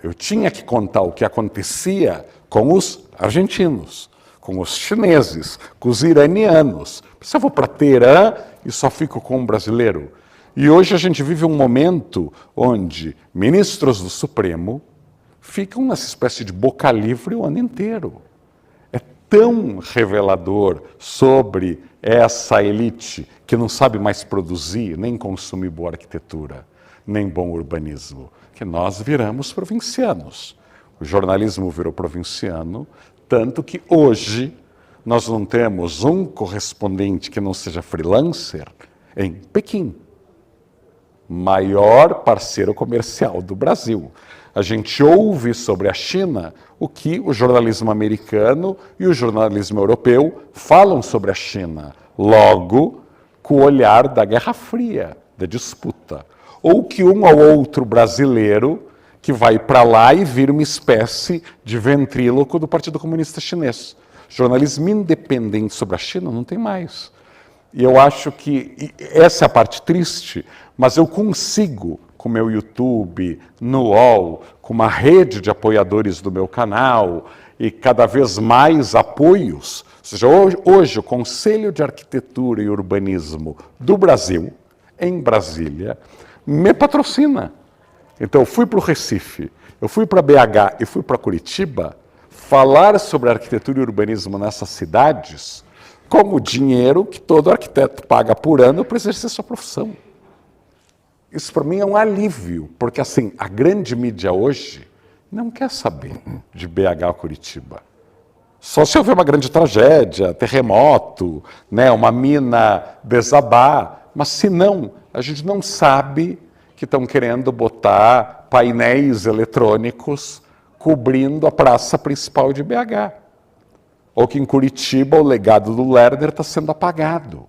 B: Eu tinha que contar o que acontecia com os argentinos, com os chineses, com os iranianos. Se eu vou para Teherã e só fico com um brasileiro. E hoje a gente vive um momento onde ministros do Supremo ficam nessa espécie de boca livre o ano inteiro. É tão revelador sobre essa elite que não sabe mais produzir, nem consumir boa arquitetura, nem bom urbanismo, que nós viramos provincianos. O jornalismo virou provinciano, tanto que hoje nós não temos um correspondente que não seja freelancer em Pequim, maior parceiro comercial do Brasil. A gente ouve sobre a China o que o jornalismo americano e o jornalismo europeu falam sobre a China, logo com o olhar da Guerra Fria, da disputa. Ou que um ou outro brasileiro que vai para lá e vira uma espécie de ventríloco do Partido Comunista Chinês. Jornalismo independente sobre a China não tem mais. E eu acho que essa é a parte triste, mas eu consigo, com o meu YouTube, no UOL, com uma rede de apoiadores do meu canal e cada vez mais apoios. Ou seja, hoje o Conselho de Arquitetura e Urbanismo do Brasil, em Brasília, me patrocina. Então eu fui para o Recife, eu fui para BH e fui para Curitiba falar sobre arquitetura e urbanismo nessas cidades com o dinheiro que todo arquiteto paga por ano para exercer sua profissão. Isso para mim é um alívio, porque assim, a grande mídia hoje não quer saber de BH ou Curitiba. Só se houver uma grande tragédia, terremoto, né, uma mina desabar, mas se não, a gente não sabe que estão querendo botar painéis eletrônicos cobrindo a praça principal de BH. Ou que em Curitiba o legado do Lerner está sendo apagado.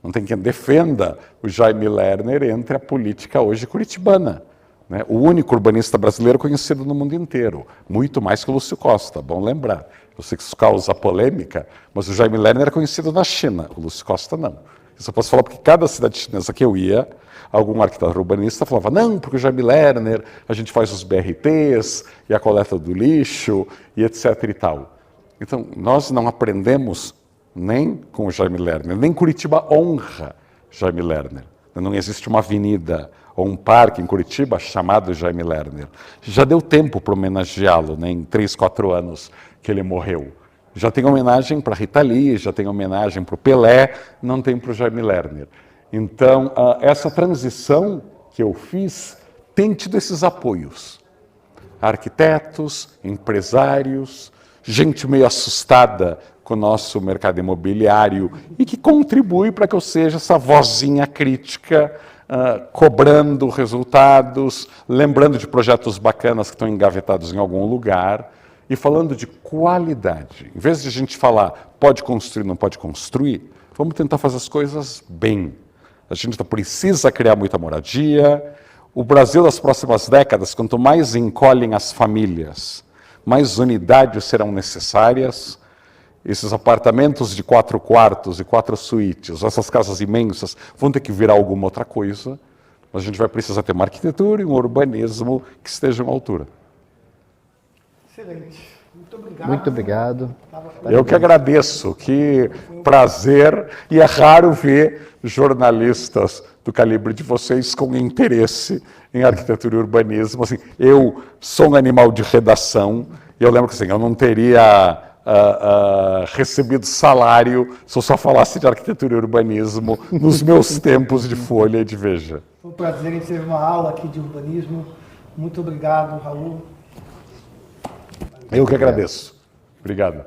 B: Não tem quem defenda o Jaime Lerner entre a política hoje curitibana. Né? O único urbanista brasileiro conhecido no mundo inteiro. Muito mais que o Lúcio Costa, bom lembrar. Eu sei que isso causa polêmica, mas o Jaime Lerner era conhecido na China, o Lúcio Costa não. Isso eu posso falar porque cada cidade chinesa que eu ia, algum arquiteto urbanista falava, não, porque o Jaime Lerner, a gente faz os BRTs e a coleta do lixo e etc e tal. Então, nós não aprendemos nem com o Jaime Lerner, nem Curitiba honra Jaime Lerner. Não existe uma avenida ou um parque em Curitiba chamado Jaime Lerner. Já deu tempo para homenageá-lo, né, em 3, 4 anos que ele morreu. Já tem homenagem para Rita Lee, já tem homenagem para o Pelé, não tem para o Jaime Lerner. Então, essa transição que eu fiz tem tido esses apoios. Arquitetos, empresários, gente meio assustada com o nosso mercado imobiliário e que contribui para que eu seja essa vozinha crítica, cobrando resultados, lembrando de projetos bacanas que estão engavetados em algum lugar e falando de qualidade. Em vez de a gente falar pode construir, não pode construir, vamos tentar fazer as coisas bem. A gente precisa criar muita moradia. O Brasil das próximas décadas, quanto mais encolhem as famílias, mais unidades serão necessárias. Esses apartamentos de 4 quartos e 4 suítes, essas casas imensas, vão ter que virar alguma outra coisa, mas a gente vai precisar ter uma arquitetura e um urbanismo que estejam à altura.
A: Excelente. Muito obrigado.
C: Muito obrigado.
B: Eu que agradeço, que prazer, e é raro ver jornalistas do calibre de vocês com interesse em arquitetura e urbanismo. Assim, eu sou um animal de redação, e eu lembro que assim, eu não teria recebido salário se eu só falasse de arquitetura e urbanismo nos meus tempos de Folha e de Veja.
A: Foi um prazer em ter uma aula aqui de urbanismo. Muito obrigado, Raul.
B: Eu que agradeço. Obrigado.